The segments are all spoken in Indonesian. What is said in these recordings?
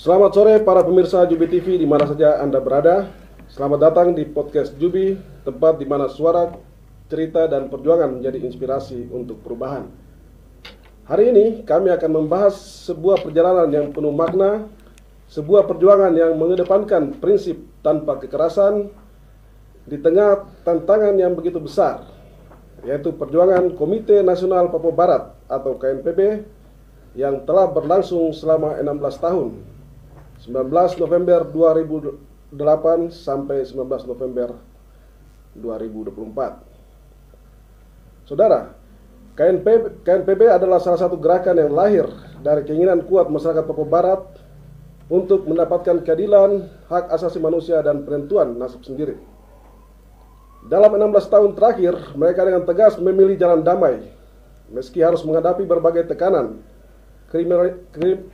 Selamat sore para pemirsa Jubi TV di mana saja Anda berada. Selamat datang di podcast Jubi, tempat di mana suara, cerita, dan perjuangan menjadi inspirasi untuk perubahan. Hari ini kami akan membahas sebuah perjalanan yang penuh makna, sebuah perjuangan yang mengedepankan prinsip tanpa kekerasan di tengah tantangan yang begitu besar, yaitu perjuangan Komite Nasional Papua Barat atau KNPB yang telah berlangsung selama 16 tahun. 19 November 2008 sampai 19 November 2024. Saudara, KNPB adalah salah satu gerakan yang lahir dari keinginan kuat masyarakat Papua Barat untuk mendapatkan keadilan, hak asasi manusia, dan penentuan nasib sendiri. Dalam 16 tahun terakhir, mereka dengan tegas memilih jalan damai, meski harus menghadapi berbagai tekanan,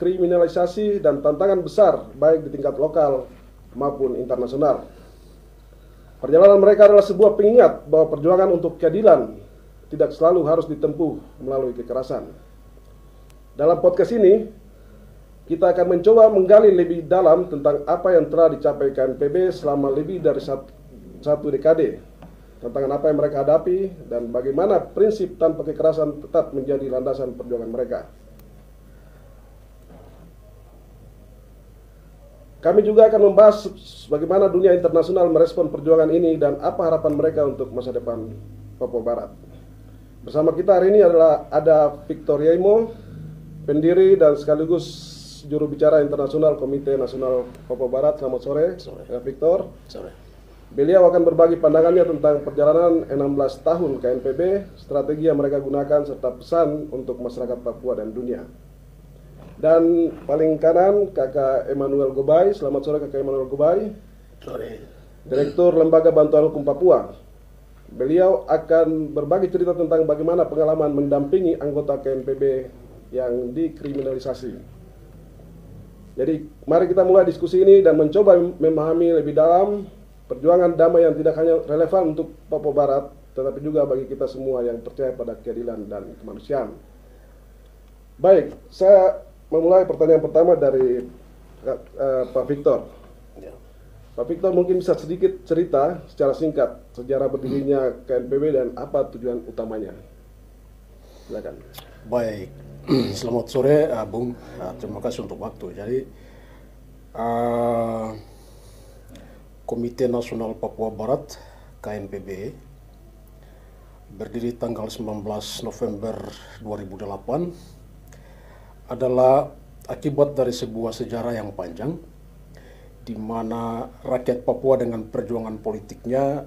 kriminalisasi, dan tantangan besar baik di tingkat lokal maupun internasional. Perjalanan mereka adalah sebuah pengingat bahwa perjuangan untuk keadilan tidak selalu harus ditempuh melalui kekerasan. Dalam podcast ini, kita akan mencoba menggali lebih dalam tentang apa yang telah dicapai KNPB selama lebih dari satu dekade, tantangan apa yang mereka hadapi, dan bagaimana prinsip tanpa kekerasan tetap menjadi landasan perjuangan mereka. Kami juga akan membahas bagaimana dunia internasional merespon perjuangan ini dan apa harapan mereka untuk masa depan Papua Barat. Bersama kita hari ini ada Victor Yaimo, pendiri dan sekaligus juru bicara internasional Komite Nasional Papua Barat. Selamat sore, Victor. Sore. Beliau akan berbagi pandangannya tentang perjalanan 16 tahun KNPB, strategi yang mereka gunakan, serta pesan untuk masyarakat Papua dan dunia. Dan paling kanan Kakak Emmanuel Gobay. Selamat sore Kakak Emmanuel Gobay. Sore. Direktur Lembaga Bantuan Hukum Papua. Beliau akan berbagi cerita tentang bagaimana pengalaman mendampingi anggota KNPB yang dikriminalisasi. Jadi mari kita mulai diskusi ini dan mencoba memahami lebih dalam perjuangan damai yang tidak hanya relevan untuk Papua Barat, tetapi juga bagi kita semua yang percaya pada keadilan dan kemanusiaan. Baik, saya memulai pertanyaan pertama dari Pak Victor. Ya. Pak Victor mungkin bisa sedikit cerita secara singkat sejarah berdirinya KNPB dan apa tujuan utamanya. Silakan. Baik, selamat sore Bung. Terima kasih untuk waktu. Jadi Komite Nasional Papua Barat KNPB berdiri tanggal 19 November 2008 adalah akibat dari sebuah sejarah yang panjang di mana rakyat Papua dengan perjuangan politiknya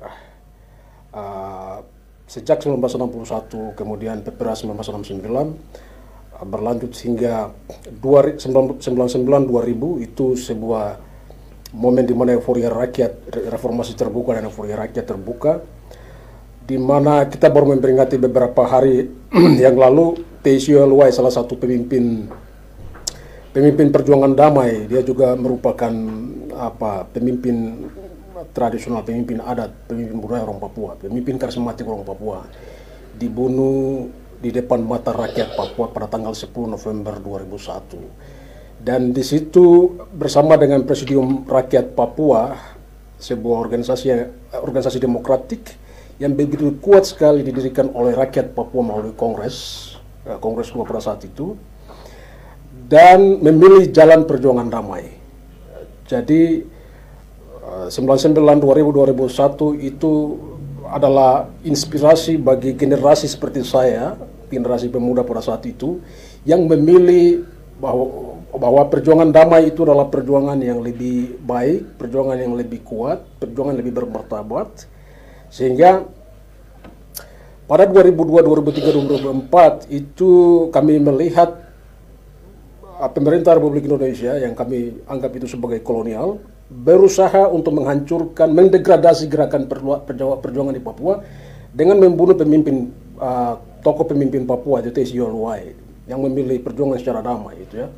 sejak 1961 kemudian PPRA 1969 berlanjut hingga 1999-2000 itu sebuah momen di mana euforia rakyat, reformasi terbuka dan euforia rakyat terbuka, di mana kita baru memperingati beberapa hari yang lalu Teisio Luai, salah satu pemimpin perjuangan damai. Dia juga merupakan pemimpin tradisional, pemimpin adat, pemimpin budaya orang Papua, pemimpin karismatik orang Papua, dibunuh di depan mata rakyat Papua pada tanggal 10 November 2001. Dan di situ bersama dengan Presidium Rakyat Papua, sebuah organisasi demokratik yang begitu kuat sekali didirikan oleh rakyat Papua melalui Kongres 2 pada saat itu, dan memilih jalan perjuangan damai. Jadi 99-2000-2001 itu adalah inspirasi bagi generasi seperti saya, generasi pemuda pada saat itu, yang memilih bahwa perjuangan damai itu adalah perjuangan yang lebih baik, perjuangan yang lebih kuat, perjuangan yang lebih bermartabat. Sehingga pada 2002, 2003, 2004 itu kami melihat pemerintah Republik Indonesia yang kami anggap itu sebagai kolonial berusaha untuk menghancurkan, mendegradasi gerakan perjuangan di Papua dengan membunuh tokoh pemimpin Papua, Teisio Luai, yang memilih perjuangan secara damai itu ya.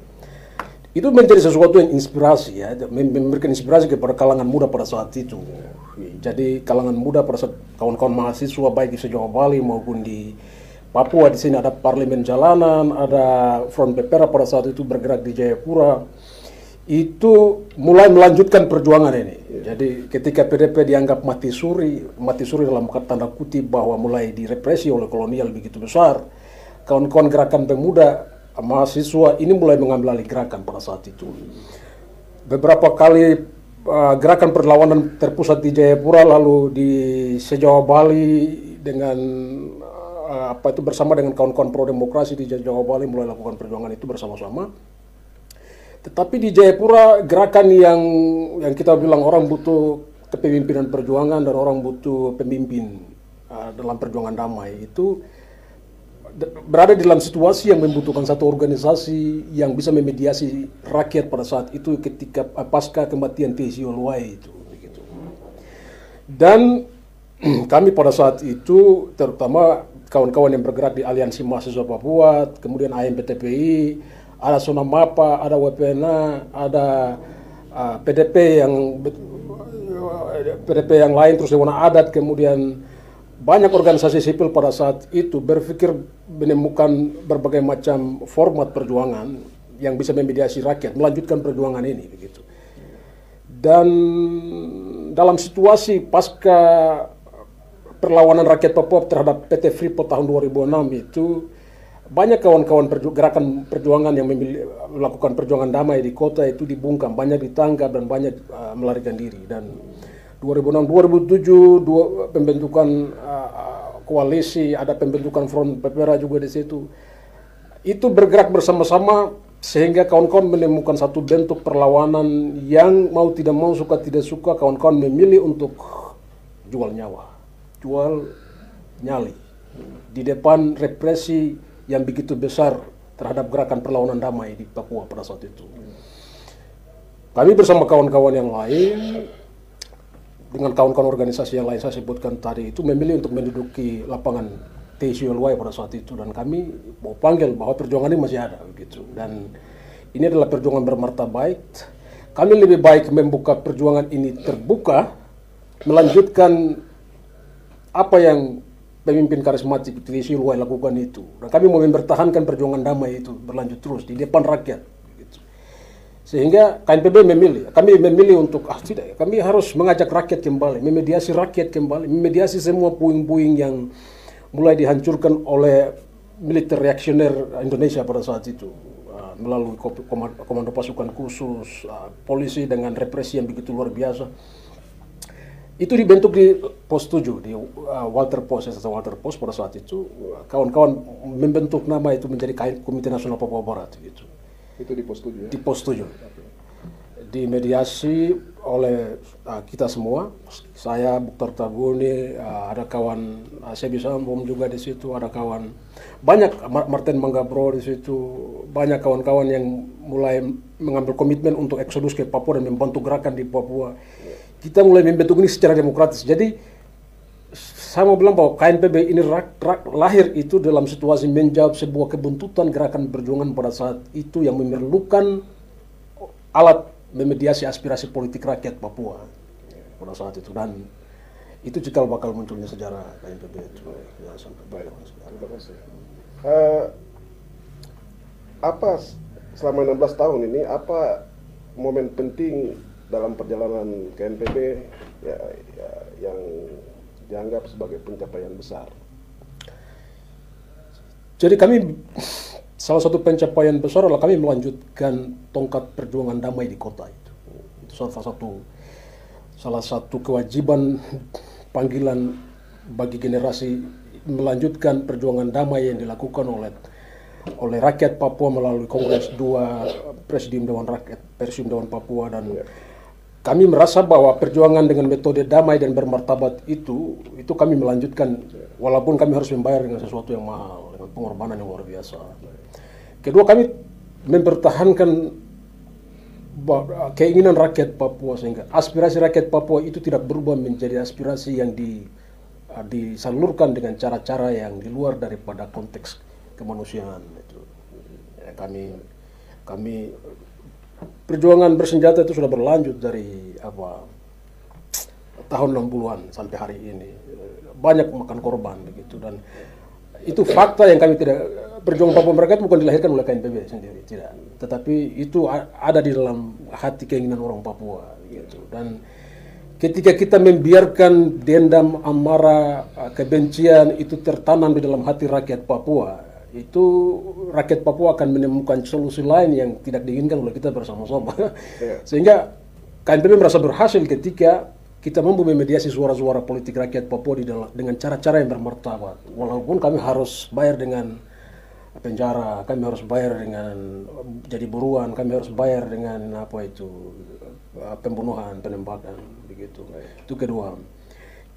Itu menjadi sesuatu yang inspirasi ya, memberikan inspirasi kepada kalangan muda pada saat itu. Jadi kalangan muda pada saat kawan-kawan mahasiswa baik di sejauh Bali maupun di Papua, di sini ada parlemen jalanan, ada Front Pepera pada saat itu bergerak di Jayapura. itu mulai melanjutkan perjuangan ini. Jadi ketika PDP dianggap mati suri dalam tanda kutip bahwa mulai direpresi oleh kolonial begitu besar, kawan-kawan gerakan pemuda mahasiswa ini mulai mengambil alih gerakan pada saat itu. Beberapa kali gerakan perlawanan terpusat di Jayapura, lalu di se-Jawa Bali dengan bersama dengan kawan-kawan pro demokrasi di Jawa Bali mulai lakukan perjuangan itu bersama-sama. Tetapi di Jayapura gerakan yang kita bilang orang butuh kepemimpinan perjuangan dan orang butuh pemimpin dalam perjuangan damai itu berada dalam situasi yang membutuhkan satu organisasi yang bisa memediasi rakyat pada saat itu ketika pasca kematian T.C. Oluwaye itu. Begitu. Dan kami pada saat itu terutama kawan-kawan yang bergerak di Aliansi Mahasiswa Papua, kemudian AMPTPI, ada Sonamapa, ada WPNA, ada PDP yang lain, terus Dewan Adat, kemudian banyak organisasi sipil pada saat itu berpikir menemukan berbagai macam format perjuangan yang bisa memediasi rakyat, melanjutkan perjuangan ini begitu. Dan dalam situasi pasca perlawanan rakyat Papua terhadap PT Freeport tahun 2006 itu banyak kawan-kawan gerakan perjuangan yang melakukan perjuangan damai di kota itu dibungkam, banyak ditangkap dan banyak melarikan diri. Dan 2006-2007 pembentukan koalisi, ada pembentukan Front Pepera juga di situ. Itu bergerak bersama-sama sehingga kawan-kawan menemukan satu bentuk perlawanan yang mau tidak mau, suka tidak suka, kawan-kawan memilih untuk jual nyawa, jual nyali di depan represi yang begitu besar terhadap gerakan perlawanan damai di Papua pada saat itu. Kami bersama kawan-kawan yang lain, dengan kawan-kawan organisasi yang lain saya sebutkan tadi itu, memilih untuk menduduki lapangan T.C. Oluwaye pada saat itu, dan kami mau panggil bahwa perjuangan ini masih ada begitu. Dan ini adalah perjuangan bermartabat. Kami lebih baik membuka perjuangan ini terbuka, melanjutkan apa yang pemimpin karismatik T.C. Oluwaye lakukan itu. Dan kami mau mempertahankan perjuangan damai itu berlanjut terus di depan rakyat. Gitu. Sehingga KNPB kami memilih untuk tidak, kami harus mengajak rakyat kembali, memediasi rakyat kembali, memediasi semua puing-puing yang mulai dihancurkan oleh militer reaksioner Indonesia pada saat itu. Melalui komando pasukan khusus, polisi dengan represi yang begitu luar biasa. Itu dibentuk di Pos 7, di Walter Post pada saat itu. Kawan-kawan membentuk nama itu menjadi Komite Nasional Papua Barat. Gitu. Itu di Pos 7 ya? Di Pos 7. Dimediasi oleh kita semua. Saya, Buktar Tabuni, ada kawan Sebi Sambom juga di situ, ada kawan banyak, Martin Manggabro di situ, banyak kawan-kawan yang mulai mengambil komitmen untuk eksodus ke Papua dan membantu gerakan di Papua. Kita mulai membentuk ini secara demokratis. Jadi saya mau bilang bahwa KNPB ini lahir itu dalam situasi menjawab sebuah kebuntutan gerakan perjuangan pada saat itu yang memerlukan alat memediasi aspirasi politik rakyat Papua pada saat itu. Dan itu cikal bakal munculnya sejarah KNPB itu. Ya, sampai baik. Terima kasih. Apa selama 16 tahun ini, apa momen penting dalam perjalanan KNPB yang dianggap sebagai pencapaian besar? Jadi kami, salah satu pencapaian besar adalah kami melanjutkan tongkat perjuangan damai di kota itu. Itu salah satu kewajiban panggilan bagi generasi melanjutkan perjuangan damai yang dilakukan oleh rakyat Papua melalui Kongres 2 Presidium Dewan Rakyat, Presidium Dewan Papua. Dan kami merasa bahwa perjuangan dengan metode damai dan bermartabat itu kami melanjutkan walaupun kami harus membayar dengan sesuatu yang mahal, dengan pengorbanan yang luar biasa. Kedua, kami mempertahankan keinginan rakyat Papua sehingga aspirasi rakyat Papua itu tidak berubah menjadi aspirasi yang disalurkan dengan cara-cara yang di luar daripada konteks kemanusiaan. Itu ya, kami perjuangan bersenjata itu sudah berlanjut dari tahun 60-an sampai hari ini. Banyak makan korban begitu, dan itu fakta yang kami perjuangan Papua mereka itu bukan dilahirkan oleh KNPB sendiri, tidak. Tetapi itu ada di dalam hati keinginan orang Papua, gitu. Dan ketika kita membiarkan dendam, amarah, kebencian itu tertanam di dalam hati rakyat Papua, itu rakyat Papua akan menemukan solusi lain yang tidak diinginkan oleh kita bersama-sama. Sehingga KNPB merasa berhasil ketika kita mampu memediasi suara-suara politik rakyat Papua dengan cara-cara yang bermartabat. Walaupun kami harus bayar dengan penjara, kami harus bayar dengan jadi buruan, kami harus bayar dengan pembunuhan, penembakan, begitu. Itu kedua.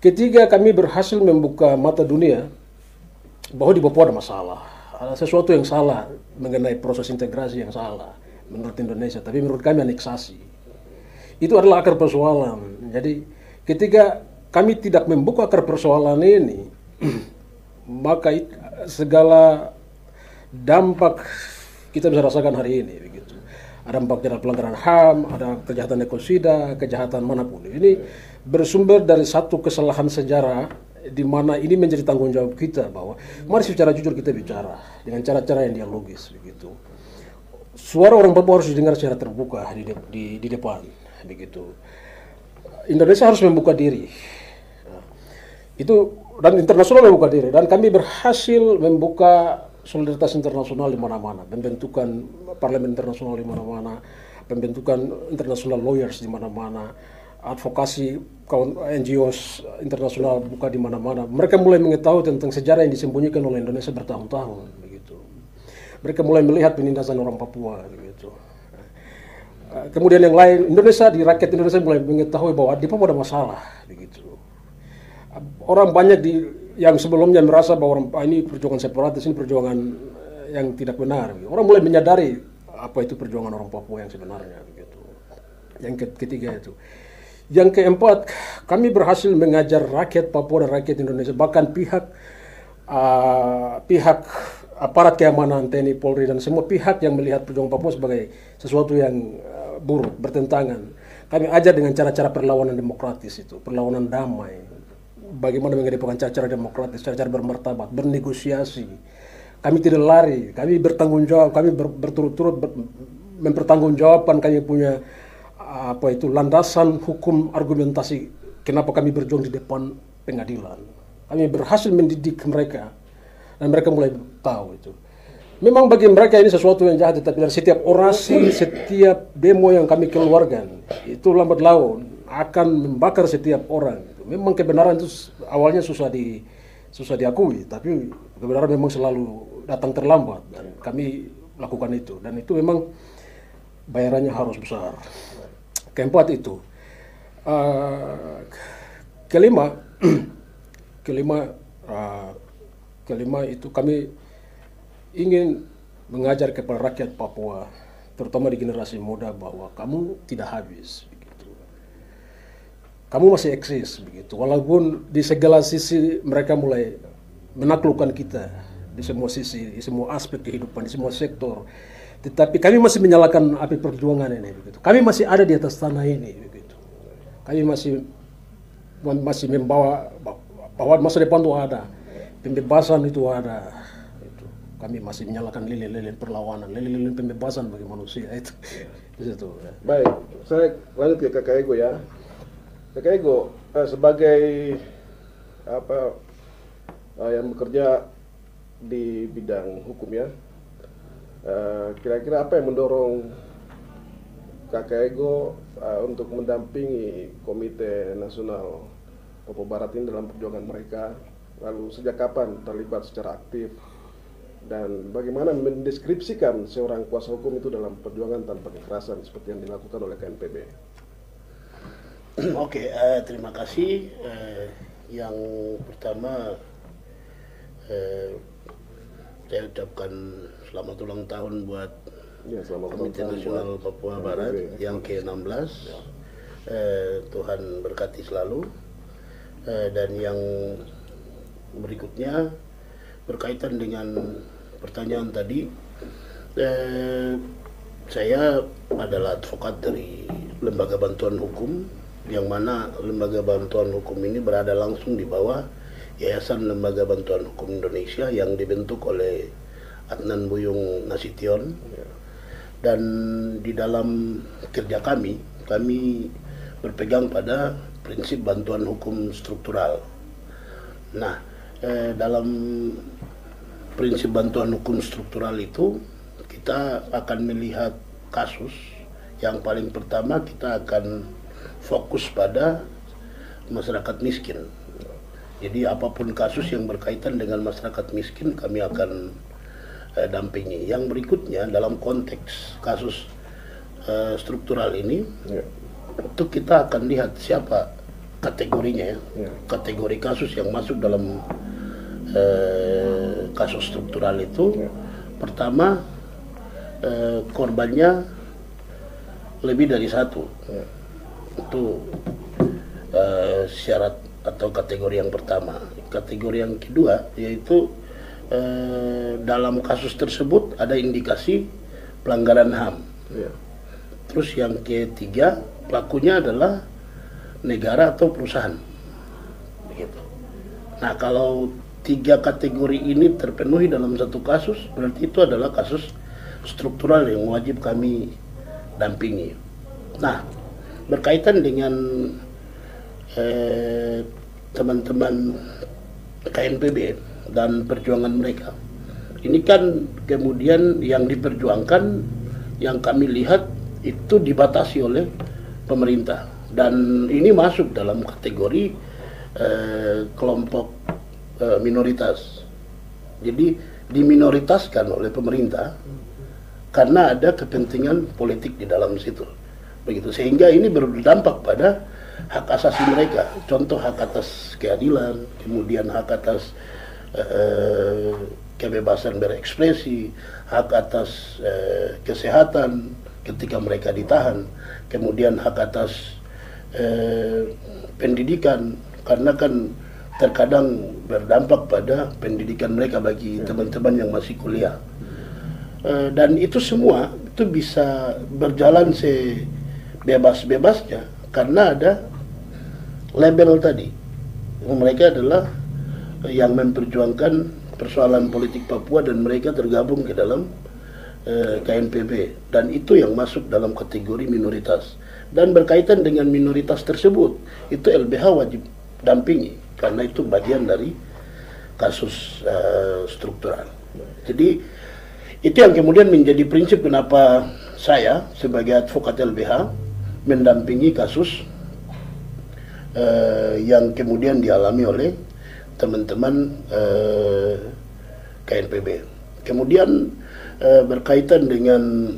Ketiga, kami berhasil membuka mata dunia bahwa di Papua ada masalah, ada sesuatu yang salah mengenai proses integrasi yang salah menurut Indonesia, tapi menurut kami aneksasi. Itu adalah akar persoalan. Jadi ketika kami tidak membuka akar persoalan ini, maka segala dampak kita bisa rasakan hari ini, begitu. Ada dampak dari pelanggaran HAM, ada kejahatan ekosida, kejahatan manapun. Ini bersumber dari satu kesalahan sejarah di mana ini menjadi tanggung jawab kita bahwa mari secara jujur kita bicara dengan cara-cara yang dialogis, begitu. Suara orang Papua harus didengar secara terbuka di depan. Begitu. Indonesia harus membuka diri. Itu dan internasional membuka diri, dan kami berhasil membuka solidaritas internasional di mana-mana, pembentukan parlemen internasional di mana-mana, pembentukan international lawyers di mana-mana, advokasi kawan NGOs internasional buka di mana-mana. Mereka mulai mengetahui tentang sejarah yang disembunyikan oleh Indonesia bertahun-tahun, begitu. Mereka mulai melihat penindasan orang Papua, begitu. Kemudian yang lain, di rakyat Indonesia mulai mengetahui bahwa di Papua ada masalah, begitu. Orang banyak yang sebelumnya merasa bahwa ini perjuangan separatis, ini perjuangan yang tidak benar. Gitu. Orang mulai menyadari apa itu perjuangan orang Papua yang sebenarnya, begitu. Yang ketiga itu. Yang keempat, kami berhasil mengajar rakyat Papua dan rakyat Indonesia, bahkan pihak aparat keamanan, TNI, Polri, dan semua pihak yang melihat perjuangan Papua sebagai sesuatu yang buruk, bertentangan. Kami ajar dengan cara-cara perlawanan demokratis itu, perlawanan damai. Bagaimana mengedepankan cara-cara demokratis, cara-cara bermartabat, bernegosiasi. Kami tidak lari, kami bertanggung jawab, kami berturut-turut mempertanggungjawabkan kami punya landasan hukum argumentasi kenapa kami berjuang di depan pengadilan. Kami berhasil mendidik mereka dan mereka mulai tahu itu. Memang bagi mereka ini sesuatu yang jahat, tetapi dari setiap orasi, setiap demo yang kami keluarkan, itu lambat laun akan membakar setiap orang. Memang kebenaran itu awalnya susah diakui, tapi kebenaran memang selalu datang terlambat, dan kami lakukan itu. Dan itu memang bayarannya harus besar. Keempat itu. Kelima itu kami ingin mengajar kepada rakyat Papua, terutama di generasi muda, bahwa kamu tidak habis, begitu. Kamu masih eksis, begitu. Walaupun di segala sisi mereka mulai menaklukkan kita di semua sisi, di semua aspek kehidupan, di semua sektor, tetapi kami masih menyalakan api perjuangan ini, begitu. Kami masih ada di atas tanah ini, begitu. Kami masih membawa bahwa masa depan itu ada, pembebasan itu ada. Kami masih menyalakan lilin-lilin perlawanan, lilin-lilin pembebasan bagi manusia itu. Itu. Baik, saya lanjut ke Kakak Ego ya. Kakak Ego sebagai yang bekerja di bidang hukum ya, kira-kira apa yang mendorong Kakak Ego untuk mendampingi Komite Nasional Papua Barat ini dalam perjuangan mereka? Lalu sejak kapan terlibat secara aktif? Dan bagaimana mendeskripsikan seorang kuasa hukum itu dalam perjuangan tanpa kekerasan seperti yang dilakukan oleh KNPB? Oke, terima kasih. Yang pertama, saya ucapkan selamat ulang tahun buat Komite Nasional Papua Barat yang ke-16. Tuhan berkati selalu. Dan yang berikutnya berkaitan dengan pertanyaan tadi, saya adalah advokat dari Lembaga Bantuan Hukum, yang mana Lembaga Bantuan Hukum ini berada langsung di bawah Yayasan Lembaga Bantuan Hukum Indonesia yang dibentuk oleh Adnan Buyung Nasution. Dan di dalam kerja kami berpegang pada prinsip bantuan hukum struktural. Nah, dalam prinsip bantuan hukum struktural itu kita akan melihat kasus. Yang paling pertama kita akan fokus pada masyarakat miskin. Jadi apapun kasus yang berkaitan dengan masyarakat miskin kami akan dampingi. Yang berikutnya dalam konteks kasus struktural ini, itu kita akan lihat siapa kategorinya ya. Kategori kasus yang masuk dalam kasus struktural itu, pertama korbannya lebih dari satu. Itu syarat atau kategori yang pertama. Kategori yang kedua yaitu dalam kasus tersebut ada indikasi pelanggaran HAM. Terus yang ketiga, pelakunya adalah negara atau perusahaan. Begitu. Nah, kalau tiga kategori ini terpenuhi dalam satu kasus, berarti itu adalah kasus struktural yang wajib kami dampingi. Nah, berkaitan dengan teman-teman KNPB dan perjuangan mereka, ini kan kemudian yang diperjuangkan, yang kami lihat itu dibatasi oleh pemerintah, dan ini masuk dalam kategori kelompok minoritas. Jadi diminoritaskan oleh pemerintah karena ada kepentingan politik di dalam situ, begitu, sehingga ini berdampak pada hak asasi mereka. Contoh hak atas keadilan, kemudian hak atas kebebasan berekspresi, hak atas kesehatan ketika mereka ditahan, kemudian hak atas pendidikan, karena kan terkadang berdampak pada pendidikan mereka bagi teman-teman yang masih kuliah. Dan itu semua itu bisa berjalan sebebas-bebasnya karena ada label tadi. Mereka adalah yang memperjuangkan persoalan politik Papua dan mereka tergabung ke dalam KNPB, dan itu yang masuk dalam kategori minoritas. Dan berkaitan dengan minoritas tersebut, itu LBH wajib dampingi karena itu bagian dari kasus struktural. Jadi itu yang kemudian menjadi prinsip kenapa saya sebagai advokat LBH mendampingi kasus yang kemudian dialami oleh teman-teman KNPB. Kemudian berkaitan dengan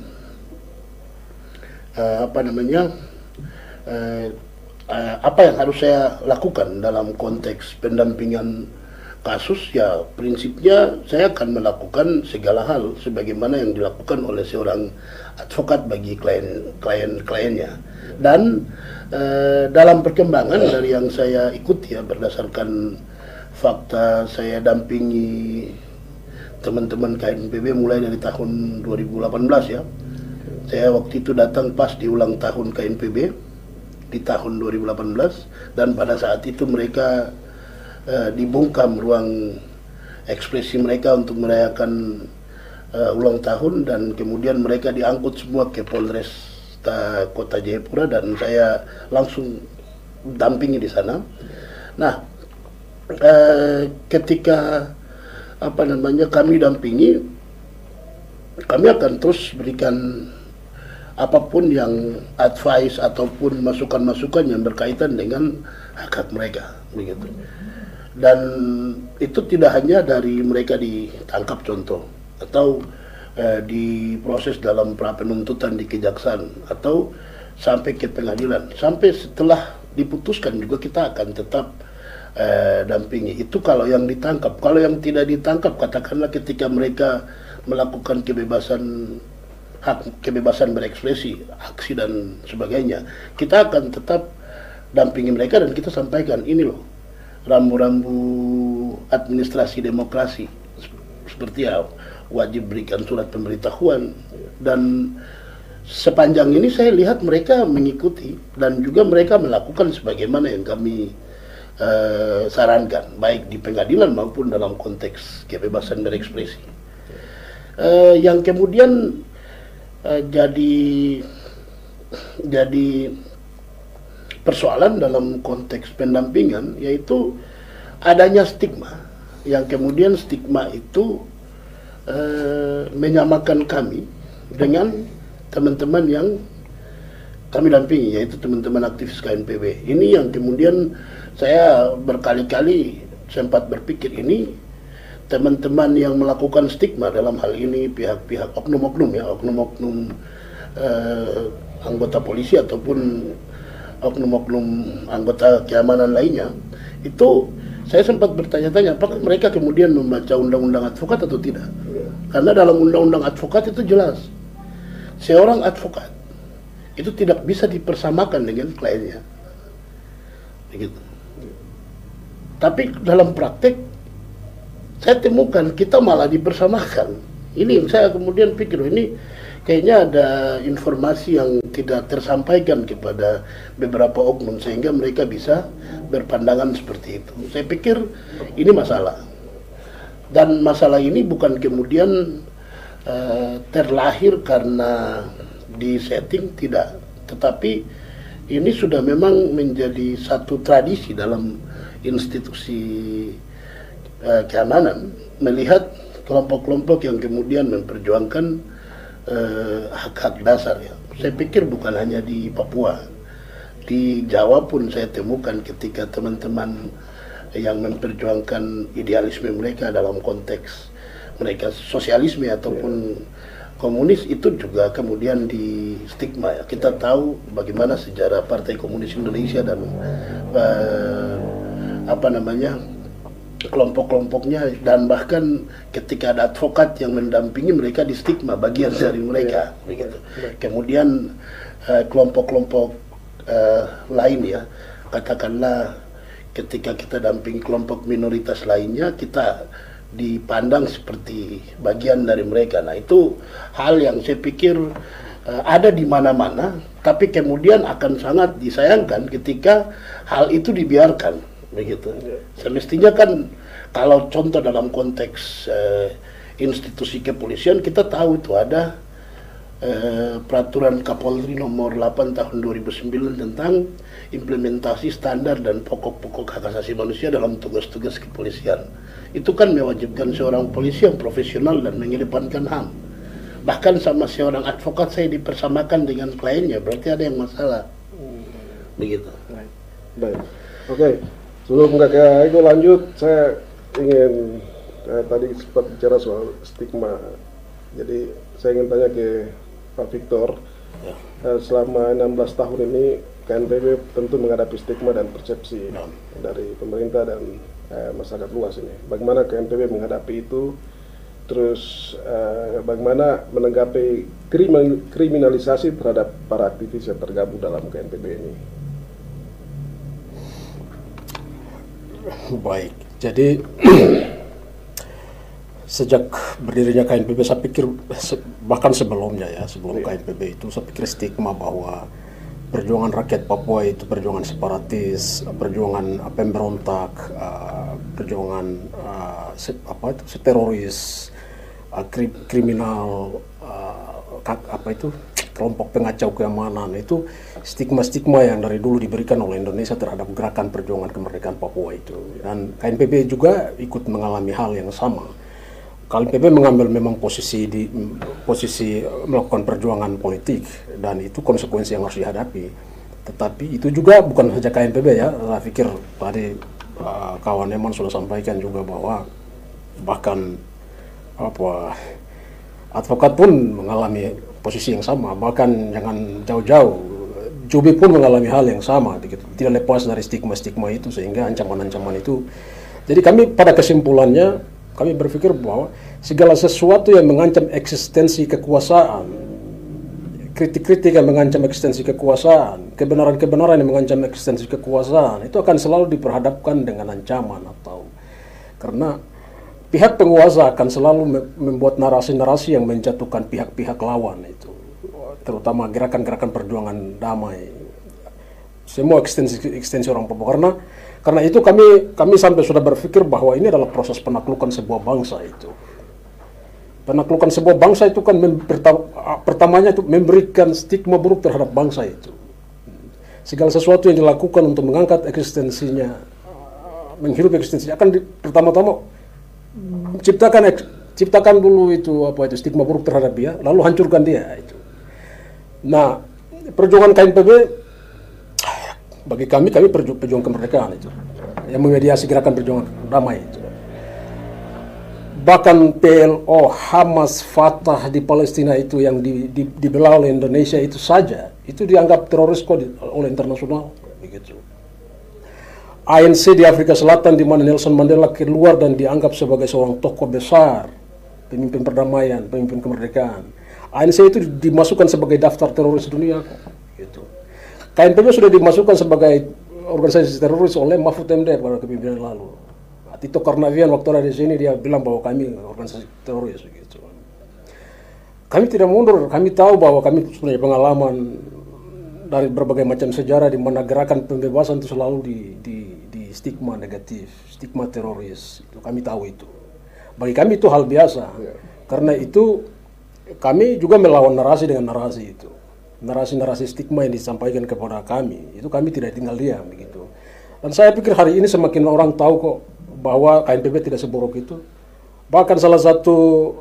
apa yang harus saya lakukan dalam konteks pendampingan kasus, ya prinsipnya saya akan melakukan segala hal sebagaimana yang dilakukan oleh seorang advokat bagi klien-kliennya. Dan dalam perkembangan dari yang saya ikuti ya, berdasarkan fakta, saya dampingi teman-teman KNPB mulai dari tahun 2018 ya. Saya waktu itu datang pas di ulang tahun KNPB di tahun 2018, dan pada saat itu mereka dibungkam ruang ekspresi mereka untuk merayakan ulang tahun, dan kemudian mereka diangkut semua ke Polres Kota Jayapura dan saya langsung dampingi di sana. Nah, ketika kami dampingi, kami akan terus berikan apapun yang advice ataupun masukan-masukan yang berkaitan dengan hak-hak mereka, begitu. Dan itu tidak hanya dari mereka ditangkap contoh, atau diproses dalam pra penuntutan di kejaksaan, atau sampai ke pengadilan, sampai setelah diputuskan juga kita akan tetap dampingi. Itu kalau yang ditangkap. Kalau yang tidak ditangkap, katakanlah ketika mereka melakukan kebebasan berekspresi, aksi dan sebagainya, kita akan tetap dampingi mereka dan kita sampaikan, ini loh rambu-rambu administrasi demokrasi, seperti ya wajib berikan surat pemberitahuan. Dan sepanjang ini saya lihat mereka mengikuti dan juga mereka melakukan sebagaimana yang kami sarankan, baik di pengadilan maupun dalam konteks kebebasan berekspresi. Yang kemudian jadi persoalan dalam konteks pendampingan, yaitu adanya stigma, yang kemudian stigma itu menyamakan kami dengan teman-teman yang kami dampingi, yaitu teman-teman aktivis KNPB. Ini yang kemudian saya berkali-kali sempat berpikir, ini teman-teman yang melakukan stigma dalam hal ini pihak-pihak oknum-oknum ya, oknum-oknum anggota polisi ataupun oknum-oknum anggota keamanan lainnya, itu saya sempat bertanya-tanya apakah mereka kemudian membaca undang-undang advokat atau tidak. Karena dalam undang-undang advokat itu jelas, seorang advokat itu tidak bisa dipersamakan dengan kliennya, begitu. Tapi dalam praktek saya temukan kita malah dipersamakan. Ini yang saya kemudian pikir, ini kayaknya ada informasi yang tidak tersampaikan kepada beberapa oknum sehingga mereka bisa berpandangan seperti itu. Saya pikir ini masalah. Dan masalah ini bukan kemudian terlahir karena disetting, tidak. Tetapi ini sudah memang menjadi satu tradisi dalam institusi keamanan, melihat kelompok-kelompok yang kemudian memperjuangkan hak-hak dasar ya. Saya pikir bukan hanya di Papua, di Jawa pun saya temukan ketika teman-teman yang memperjuangkan idealisme mereka dalam konteks mereka sosialisme ataupun komunis, itu juga kemudian di stigma ya. Kita tahu bagaimana sejarah Partai Komunis Indonesia dan kelompok-kelompoknya, dan bahkan ketika ada advokat yang mendampingi mereka di stigma bagian dari mereka, begitu. Kemudian kelompok-kelompok lain ya, katakanlah ketika kita dampingi kelompok minoritas lainnya, kita dipandang seperti bagian dari mereka. Nah, itu hal yang saya pikir ada di mana-mana, tapi kemudian akan sangat disayangkan ketika hal itu dibiarkan, begitu. Semestinya kan kalau contoh dalam konteks institusi kepolisian, kita tahu itu ada peraturan Kapolri nomor 8 tahun 2009 tentang implementasi standar dan pokok-pokok hak asasi manusia dalam tugas-tugas kepolisian. Itu kan mewajibkan seorang polisi yang profesional dan mengedepankan HAM. Bahkan sama seorang advokat saya dipersamakan dengan kliennya, berarti ada yang masalah. Begitu. Baik. Oke. Sebelum Kakak Eko lanjut, saya ingin tadi sempat bicara soal stigma. Jadi saya ingin tanya ke Pak Victor, selama 16 tahun ini KNPB tentu menghadapi stigma dan persepsi dari pemerintah dan masyarakat luas ini. Bagaimana KNPB menghadapi itu? Terus bagaimana menanggapi kriminalisasi terhadap para aktivis yang tergabung dalam KNPB ini? Baik, jadi sejak berdirinya KNPB, saya pikir bahkan sebelumnya ya, sebelum KNPB itu, saya pikir stigma bahwa perjuangan rakyat Papua itu perjuangan separatis, perjuangan pemberontak, perjuangan teroris, kriminal, kelompok pengacau keamanan, itu stigma-stigma yang dari dulu diberikan oleh Indonesia terhadap gerakan perjuangan kemerdekaan Papua itu. Dan KNPB juga ikut mengalami hal yang sama. KNPB mengambil memang posisi melakukan perjuangan politik, dan itu konsekuensi yang harus dihadapi. Tetapi itu juga bukan saja KNPB ya, saya pikir tadi kawan Eman sudah sampaikan juga bahwa bahkan advokat pun mengalami posisi yang sama, bahkan jangan jauh-jauh, Jubi pun mengalami hal yang sama, tidak lepas dari stigma-stigma itu, sehingga ancaman-ancaman itu. Jadi kami pada kesimpulannya, kami berpikir bahwa segala sesuatu yang mengancam eksistensi kekuasaan, kritik-kritik yang mengancam eksistensi kekuasaan, kebenaran-kebenaran yang mengancam eksistensi kekuasaan, itu akan selalu diperhadapkan dengan ancaman, atau karena pihak penguasa akan selalu membuat narasi-narasi yang menjatuhkan pihak-pihak lawan itu, terutama gerakan-gerakan perjuangan damai, semua ekstensi orang Papua. Karena itu kami sampai sudah berpikir bahwa ini adalah proses penaklukan sebuah bangsa itu. Penaklukan sebuah bangsa itu kan pertamanya itu memberikan stigma buruk terhadap bangsa itu. Segala sesuatu yang dilakukan untuk mengangkat eksistensinya, menghirup eksistensinya, akan pertama-tama ciptakan dulu itu stigma buruk terhadap dia, lalu hancurkan dia itu. Nah, perjuangan KNPB bagi kami perjuangan kemerdekaan itu, yang memediasi gerakan perjuangan damai itu. Bahkan PLO, Hamas, Fatah di Palestina itu yang dibela oleh Indonesia itu saja, itu dianggap teroris kok oleh internasional, begitu. ANC di Afrika Selatan di mana Nelson Mandela keluar dan dianggap sebagai seorang tokoh besar, pemimpin perdamaian, pemimpin kemerdekaan. ANC itu dimasukkan sebagai daftar teroris dunia, gitu. KNPB sudah dimasukkan sebagai organisasi teroris oleh Mahfud MD pada kepemimpinan lalu. Tito Karnavian waktu ada di sini dia bilang bahwa kami organisasi teroris gitu. Kami tidak mundur, kami tahu bahwa kami punya pengalaman dari berbagai macam sejarah di mana gerakan pembebasan itu selalu di stigma negatif, stigma teroris. Itu kami tahu itu. Bagi kami itu hal biasa. Karena itu kami juga melawan narasi dengan narasi itu. Narasi-narasi stigma yang disampaikan kepada kami, itu kami tidak tinggal diam begitu. Dan saya pikir hari ini semakin orang tahu kok bahwa KNPB tidak seburuk itu. Bahkan salah satu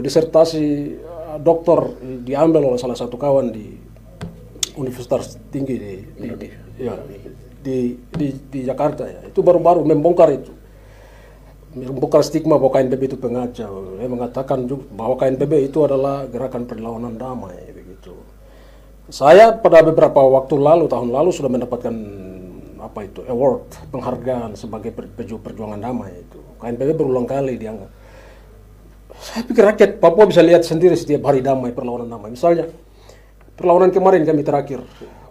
disertasi doktor diambil oleh salah satu kawan di Universitas Tinggi di Jakarta ya. Itu baru-baru membongkar itu. Membongkar stigma bahwa KNPB itu pengacau. Dia mengatakan juga bahwa KNPB itu adalah gerakan perlawanan damai begitu. Saya pada beberapa waktu lalu, tahun lalu sudah mendapatkan award, penghargaan sebagai perjuangan damai itu. KNPB berulang kali dianggap. Saya pikir rakyat Papua bisa lihat sendiri setiap hari damai, perlawanan damai. Misalnya, perlawanan kemarin kami terakhir,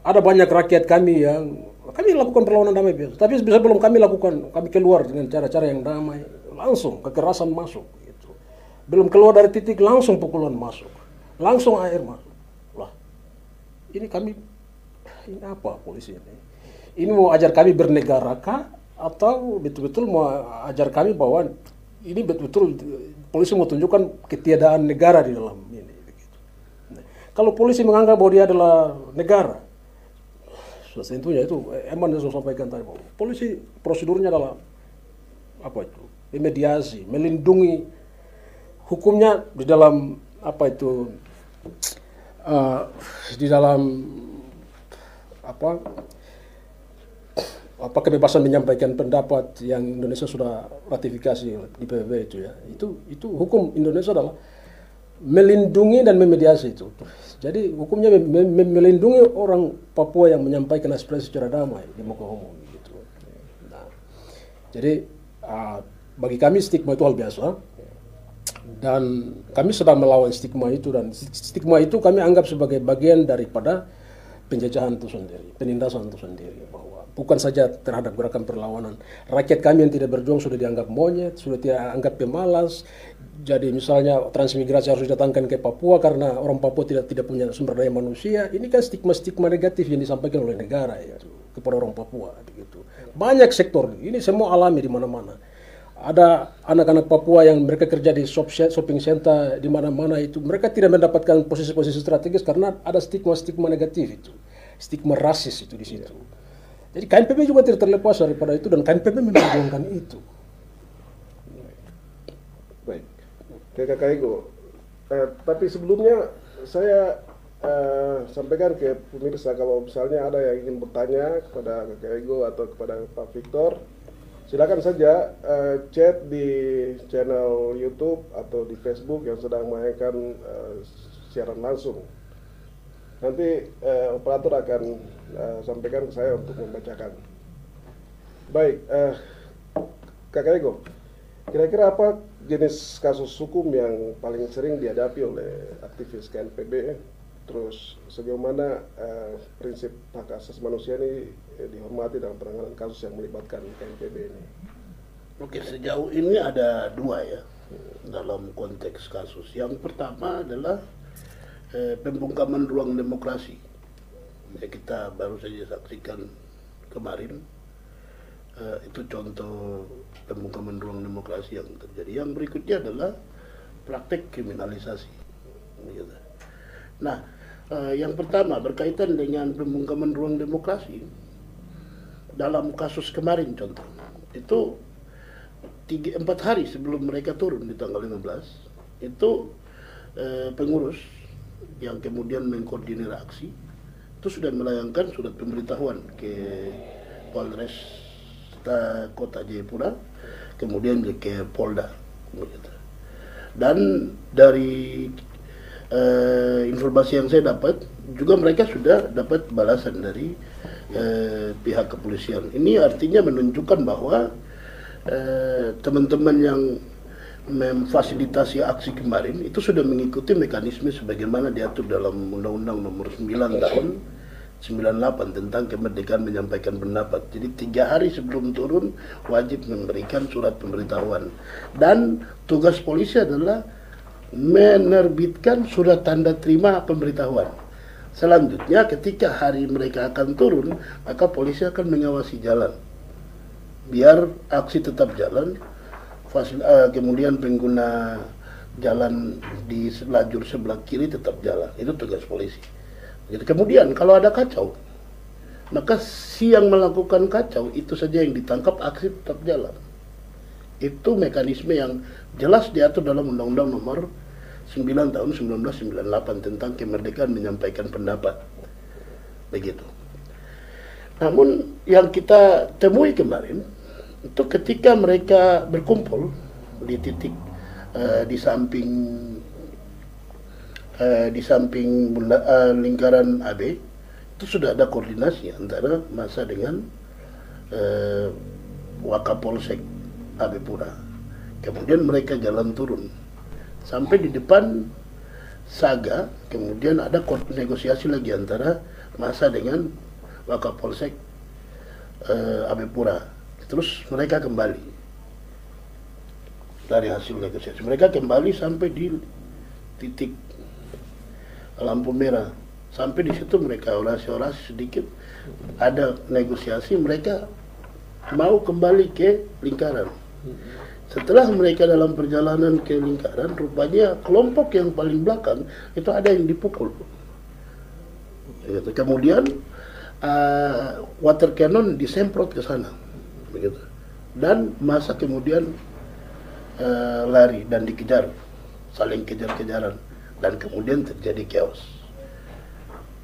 ada banyak rakyat kami yang kami lakukan perlawanan damai biasa. Tapi sebelum kami lakukan, kami keluar dengan cara-cara yang damai, langsung kekerasan masuk. Gitu. Belum keluar dari titik, langsung pukulan masuk. Langsung air masuk. Lah, ini apa polisi ini? Ini mau ajar kami bernegara kah? Atau betul-betul mau ajar kami bahwa ini betul-betul polisi mau tunjukkan ketiadaan negara di dalam ini. Begitu. Nah, kalau polisi menganggap bahwa dia adalah negara, sudah tentunya itu emang saya sampaikan tadi bahwa polisi prosedurnya adalah mediasi, melindungi hukumnya di dalam kebebasan menyampaikan pendapat yang Indonesia sudah ratifikasi di PBB itu ya. Itu hukum Indonesia adalah melindungi dan memediasi itu. Jadi hukumnya melindungi orang Papua yang menyampaikan aspirasi secara damai di muka umum gitu. Nah, jadi bagi kami stigma itu hal biasa dan kami sedang melawan stigma itu, dan stigma itu kami anggap sebagai bagian daripada penjajahan itu sendiri, penindasan itu sendiri, bahwa bukan saja terhadap gerakan perlawanan. Rakyat kami yang tidak berjuang sudah dianggap monyet, sudah dianggap pemalas. Jadi misalnya transmigrasi harus didatangkan ke Papua karena orang Papua tidak punya sumber daya manusia. Ini kan stigma-stigma negatif yang disampaikan oleh negara ya kepada orang Papua begitu. Banyak sektor ini semua alami di mana-mana. Ada anak-anak Papua yang mereka kerja di shopping center di mana-mana itu, mereka tidak mendapatkan posisi-posisi strategis karena ada stigma-stigma negatif itu, stigma rasis itu di situ. Jadi KNPB juga tidak terlepas daripada itu dan KNPB memperjuangkan itu. Baik, Kakak Ego. Tapi sebelumnya saya sampaikan ke pemirsa kalau misalnya ada yang ingin bertanya kepada Kakak Ego atau kepada Pak Victor, silakan saja chat di channel YouTube atau di Facebook yang sedang menayangkan siaran langsung. Nanti operator akan sampaikan ke saya untuk membacakan. Baik, Kakak Ego, kira-kira apa jenis kasus hukum yang paling sering dihadapi oleh aktivis KNPB? Terus sejauh mana prinsip hak asasi manusia ini dihormati dalam penanganan kasus yang melibatkan KNPB ini? Oke, sejauh ini ada dua ya dalam konteks kasus. Yang pertama adalah pembungkaman ruang demokrasi. Ya, kita baru saja saksikan kemarin. Itu contoh pembungkaman ruang demokrasi yang terjadi. Yang berikutnya adalah praktek kriminalisasi. Begitu. Nah, yang pertama berkaitan dengan pembungkaman ruang demokrasi. Dalam kasus kemarin contoh, itu 4 hari sebelum mereka turun di tanggal 15, itu pengurus yang kemudian mengkoordinir aksi itu sudah melayangkan surat pemberitahuan ke Polres Kota Jayapura, kemudian ke Polda. Dan dari informasi yang saya dapat, juga mereka sudah dapat balasan dari pihak kepolisian. Ini artinya menunjukkan bahwa teman-teman yang memfasilitasi aksi kemarin itu sudah mengikuti mekanisme sebagaimana diatur dalam Undang-Undang Nomor 9 Tahun 98 tentang kemerdekaan menyampaikan pendapat. Jadi 3 hari sebelum turun wajib memberikan surat pemberitahuan. Dan tugas polisi adalah menerbitkan surat tanda terima pemberitahuan. Selanjutnya ketika hari mereka akan turun, maka polisi akan mengawasi jalan biar aksi tetap jalan. Kemudian pengguna jalan di lajur sebelah kiri tetap jalan. Itu tugas polisi. Jadi kemudian kalau ada kacau, maka si yang melakukan kacau itu saja yang ditangkap, aksi tetap jalan. Itu mekanisme yang jelas diatur dalam Undang-Undang Nomor 9 Tahun 1998 tentang kemerdekaan menyampaikan pendapat. Begitu. Namun yang kita temui kemarin itu ketika mereka berkumpul di titik di samping lingkaran AB, itu sudah ada koordinasi antara massa dengan Wakapolsek AB Pura. Kemudian mereka jalan turun sampai di depan Saga, kemudian ada negosiasi lagi antara massa dengan Wakapolsek AB Pura. Terus mereka kembali dari hasil negosiasi. Mereka kembali sampai di titik lampu merah. Sampai di situ mereka orasi-orasi sedikit, ada negosiasi, mereka mau kembali ke lingkaran. Setelah mereka dalam perjalanan ke lingkaran, rupanya kelompok yang paling belakang itu ada yang dipukul. Kemudian water cannon disemprot ke sana. Begitu. Dan masa kemudian lari dan dikejar, saling kejar-kejaran, dan kemudian terjadi chaos.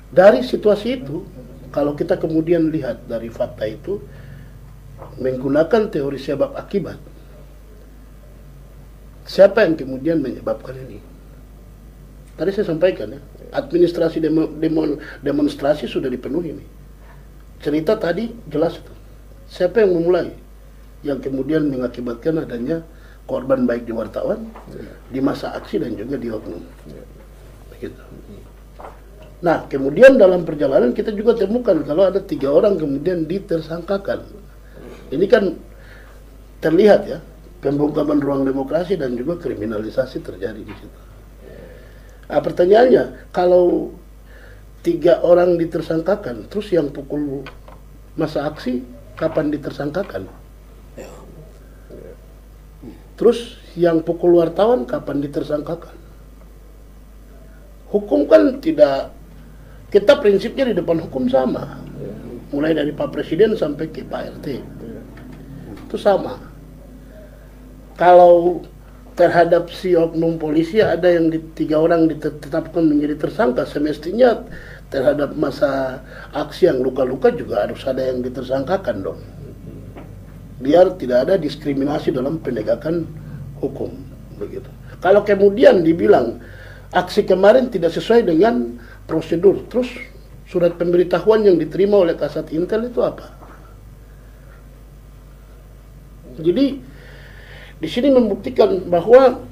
Dari situasi itu, kalau kita kemudian lihat dari fakta itu, menggunakan teori sebab akibat, siapa yang kemudian menyebabkan ini? Tadi saya sampaikan ya, administrasi demonstrasi sudah dipenuhi nih. Cerita tadi jelas itu. Siapa yang memulai, yang kemudian mengakibatkan adanya korban baik di wartawan, di masa aksi dan juga di oknum. Begitu. Nah, kemudian dalam perjalanan kita juga temukan kalau ada 3 orang kemudian ditersangkakan. Ini kan terlihat ya, pembungkaman ruang demokrasi dan juga kriminalisasi terjadi di situ. Nah, pertanyaannya, kalau 3 orang ditersangkakan, terus yang pukul masa aksi kapan ditersangkakan? Terus yang pukul wartawan kapan ditersangkakan? Hukum kan tidak, kita prinsipnya di depan hukum sama. Mulai dari Pak Presiden sampai ke Pak RT. Itu sama. Kalau terhadap si oknum polisi ada yang 3 orang ditetapkan menjadi tersangka, semestinya terhadap masa aksi yang luka-luka juga harus ada yang ditersangkakan dong. Biar tidak ada diskriminasi dalam penegakan hukum. Begitu. Kalau kemudian dibilang aksi kemarin tidak sesuai dengan prosedur, terus surat pemberitahuan yang diterima oleh Kasat Intel itu apa? Jadi di sini membuktikan bahwa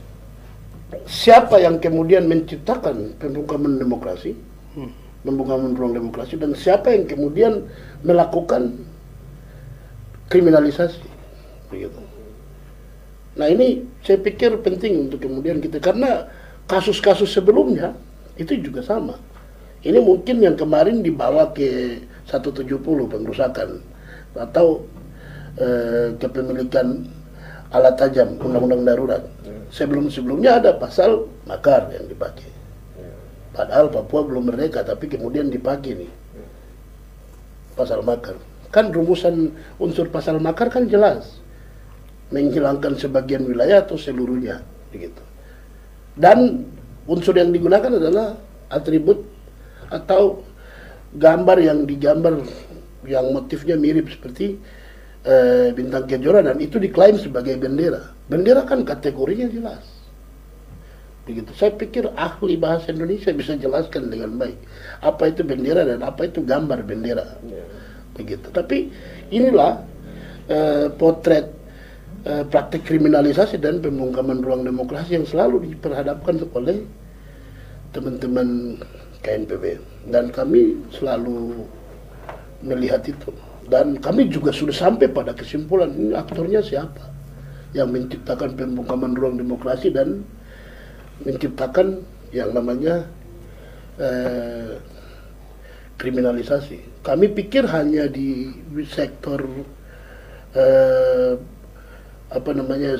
siapa yang kemudian menciptakan pembungkaman demokrasi, pembungkaman ruang demokrasi, dan siapa yang kemudian melakukan kriminalisasi, begitu. Nah, ini saya pikir penting untuk kemudian kita, karena kasus-kasus sebelumnya itu juga sama. Ini mungkin yang kemarin dibawa ke 170 pengrusakan atau kepemilikan alat tajam, undang-undang darurat. Sebelum-sebelumnya ada pasal makar yang dipakai. Padahal Papua belum merdeka, tapi kemudian dipakai nih pasal makar. Kan rumusan unsur pasal makar kan jelas, menghilangkan sebagian wilayah atau seluruhnya, begitu. Dan unsur yang digunakan adalah atribut atau gambar yang digambar yang motifnya mirip seperti bintang kejora, dan itu diklaim sebagai bendera. Bendera kan kategorinya jelas, begitu. Saya pikir ahli bahasa Indonesia bisa jelaskan dengan baik apa itu bendera dan apa itu gambar bendera, begitu. Tapi inilah potret praktik kriminalisasi dan pembungkaman ruang demokrasi yang selalu diperhadapkan oleh teman-teman KNPB, dan kami selalu melihat itu. Dan kami juga sudah sampai pada kesimpulan, ini aktornya siapa yang menciptakan pembungkaman ruang demokrasi dan menciptakan yang namanya kriminalisasi. Kami pikir hanya di sektor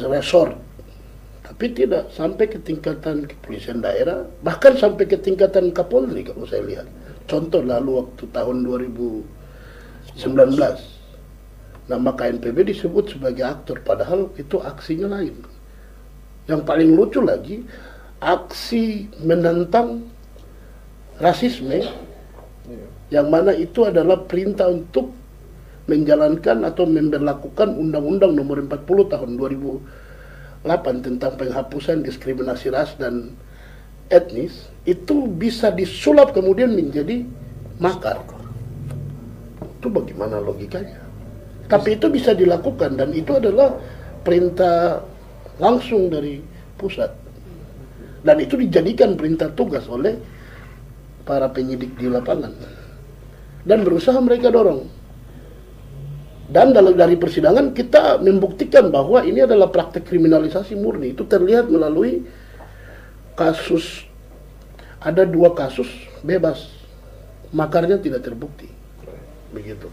resort, tapi tidak sampai ke tingkatan kepolisian daerah, bahkan sampai ke tingkatan Kapolri kalau saya lihat. Contoh lalu waktu tahun 2019, nama KNPB disebut sebagai aktor, padahal itu aksinya lain. Yang paling lucu lagi, aksi menentang rasisme, yang mana itu adalah perintah untuk menjalankan atau memberlakukan Undang-Undang Nomor 40 Tahun 2008 tentang penghapusan diskriminasi ras dan etnis, itu bisa disulap kemudian menjadi makar. Itu bagaimana logikanya? Tapi itu bisa dilakukan, dan itu adalah perintah langsung dari pusat. Dan itu dijadikan perintah tugas oleh para penyidik di lapangan. Dan berusaha mereka dorong. Dan dari persidangan kita membuktikan bahwa ini adalah praktek kriminalisasi murni. Itu terlihat melalui kasus, ada 2 kasus bebas, makarnya tidak terbukti, begitu.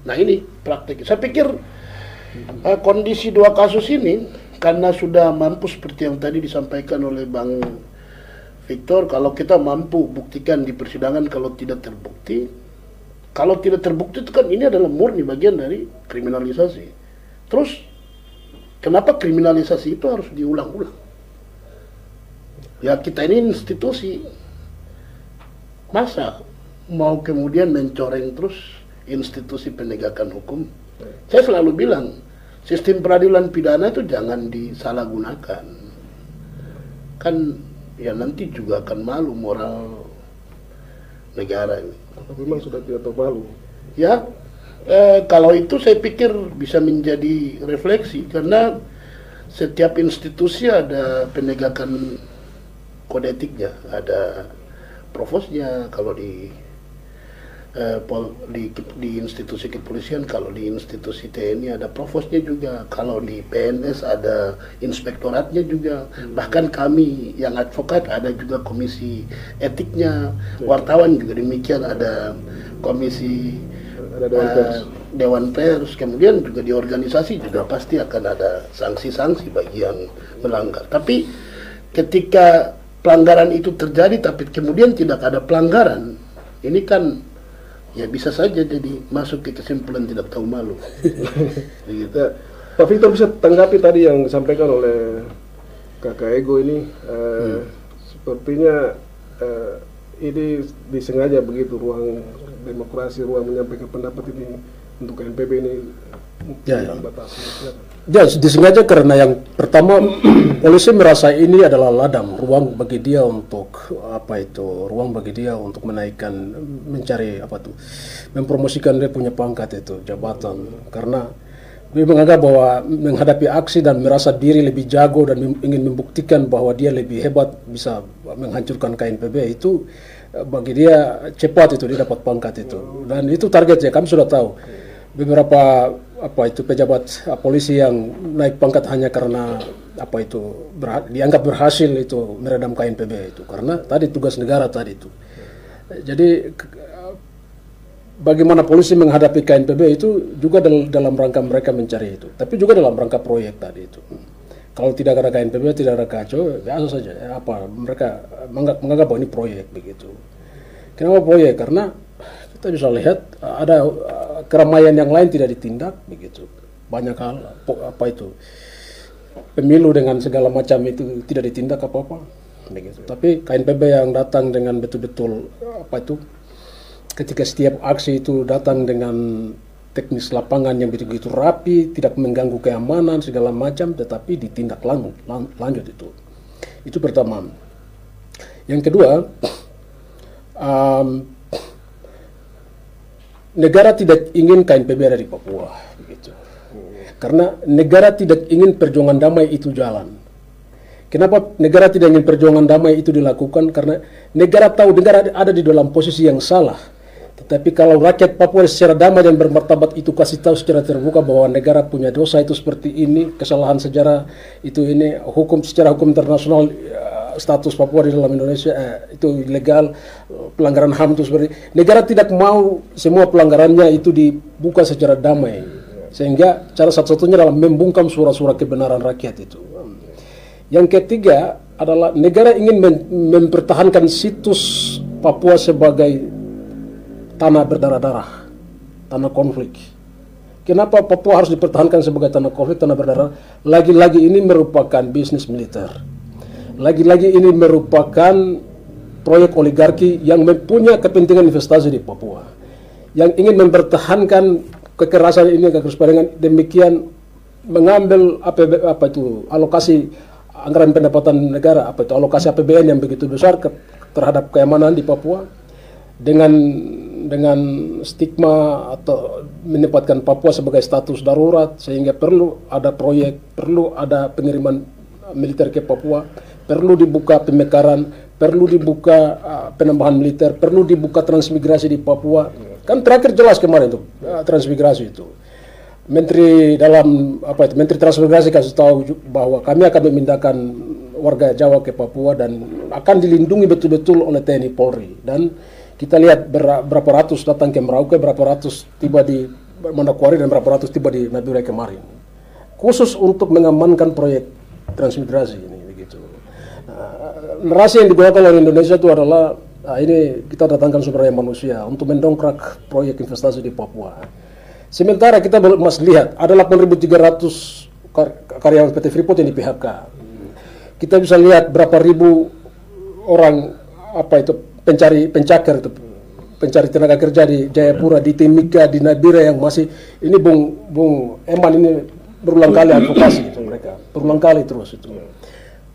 Nah ini praktek. Saya pikir kondisi 2 kasus ini, karena sudah mampu seperti yang tadi disampaikan oleh Bang Victor, kalau kita mampu buktikan di persidangan, kalau tidak terbukti, itu kan ini adalah murni bagian dari kriminalisasi. Terus kenapa kriminalisasi itu harus diulang-ulang? Ya kita ini institusi, masa mau kemudian mencoreng terus institusi penegakan hukum? Saya selalu bilang, sistem peradilan pidana itu jangan disalahgunakan. Kan ya nanti juga akan malu moral negara ini. Tapi memang sudah tidak tahu malu. Ya, kalau itu saya pikir bisa menjadi refleksi, karena setiap institusi ada penegakan kode etiknya, ada provosnya. Kalau di institusi kepolisian, kalau di institusi TNI ada provosnya juga, kalau di PNS ada inspektoratnya juga, bahkan kami yang advokat ada juga komisi etiknya, wartawan juga demikian, ada komisi dewan pers, kemudian juga di organisasi juga pasti akan ada sanksi-sanksi bagi yang melanggar. Tapi ketika pelanggaran itu terjadi tapi kemudian tidak ada pelanggaran, ini kan ya bisa saja jadi masuk ke kesimpulan tidak tahu malu. Begitu. Ya, Pak Victor bisa tanggapi tadi yang disampaikan oleh Kakak Ego ini, sepertinya ini disengaja begitu, ruang demokrasi, ruang menyampaikan pendapat ini untuk KNPB ini dibatasi. Ya, disengaja karena yang pertama polisi merasa ini adalah ladang, ruang bagi dia untuk ruang bagi dia untuk menaikkan, mencari mempromosikan dia punya pangkat itu, jabatan, karena dia menganggap bahwa menghadapi aksi dan merasa diri lebih jago dan ingin membuktikan bahwa dia lebih hebat bisa menghancurkan KNPB, itu bagi dia cepat itu dia dapat pangkat itu, dan itu targetnya. Kami sudah tahu beberapa pejabat polisi yang naik pangkat hanya karena dianggap berhasil itu meredam KNPB itu, karena tadi tugas negara tadi itu. Jadi bagaimana polisi menghadapi KNPB itu juga dalam rangka mereka mencari itu, tapi juga dalam rangka proyek tadi itu. Kalau tidak ada KNPB, tidak ada kacau, biasa saja. Mereka menganggap bahwa ini proyek begitu. Kenapa proyek? Karena kita bisa lihat ada keramaian yang lain tidak ditindak begitu. Banyak hal pemilu dengan segala macam itu tidak ditindak apa-apa begitu. Tapi KNPB yang datang dengan betul-betul ketika setiap aksi itu datang dengan teknis lapangan yang begitu rapi, tidak mengganggu keamanan segala macam, tetapi ditindak lanjut itu. Itu pertama. Yang kedua, negara tidak ingin KNPB ada di Papua begitu. Karena negara tidak ingin perjuangan damai itu jalan. Kenapa negara tidak ingin perjuangan damai itu dilakukan? Karena negara tahu negara ada di dalam posisi yang salah. Tetapi kalau rakyat Papua secara damai dan bermartabat itu kasih tahu secara terbuka bahwa negara punya dosa itu seperti ini, kesalahan sejarah itu ini, secara hukum internasional status Papua di dalam Indonesia itu ilegal, pelanggaran HAM itu seperti negara tidak mau semua pelanggarannya itu dibuka secara damai. Sehingga cara satu-satunya adalah membungkam suara-suara kebenaran rakyat itu. Yang ketiga adalah negara ingin mempertahankan situs Papua sebagai tanah berdarah-darah, tanah konflik. Kenapa Papua harus dipertahankan sebagai tanah konflik, tanah berdarah? Lagi-lagi ini merupakan bisnis militer. Lagi-lagi ini merupakan proyek oligarki yang mempunyai kepentingan investasi di Papua. Yang ingin mempertahankan kekerasan ini, kekerasan demikian mengambil alokasi anggaran pendapatan negara, alokasi APBN yang begitu besar terhadap keamanan di Papua dengan stigma atau menempatkan Papua sebagai status darurat, sehingga perlu ada proyek, perlu ada pengiriman militer ke Papua, perlu dibuka pemekaran, perlu dibuka penambahan militer, perlu dibuka transmigrasi di Papua. Kan terakhir jelas kemarin tuh transmigrasi itu. Menteri transmigrasi kasih tahu bahwa kami akan memindahkan warga Jawa ke Papua dan akan dilindungi betul-betul oleh TNI Polri. Dan kita lihat berapa ratus datang ke Merauke, berapa ratus tiba di Manokwari dan berapa ratus tiba di Madura kemarin. Khusus untuk mengamankan proyek transmigrasi ini begitu. Narasi yang digunakan oleh Indonesia itu adalah ini kita datangkan sumber daya manusia untuk mendongkrak proyek investasi di Papua. Sementara kita masih lihat ada 8.300 karyawan PT Freeport yang di PHK. Kita bisa lihat berapa ribu orang pencari tenaga kerja di Jayapura, di Timika, di Nabira yang masih ini Bung Eman ini berulang kali advokasi itu mereka, berulang kali terus itu.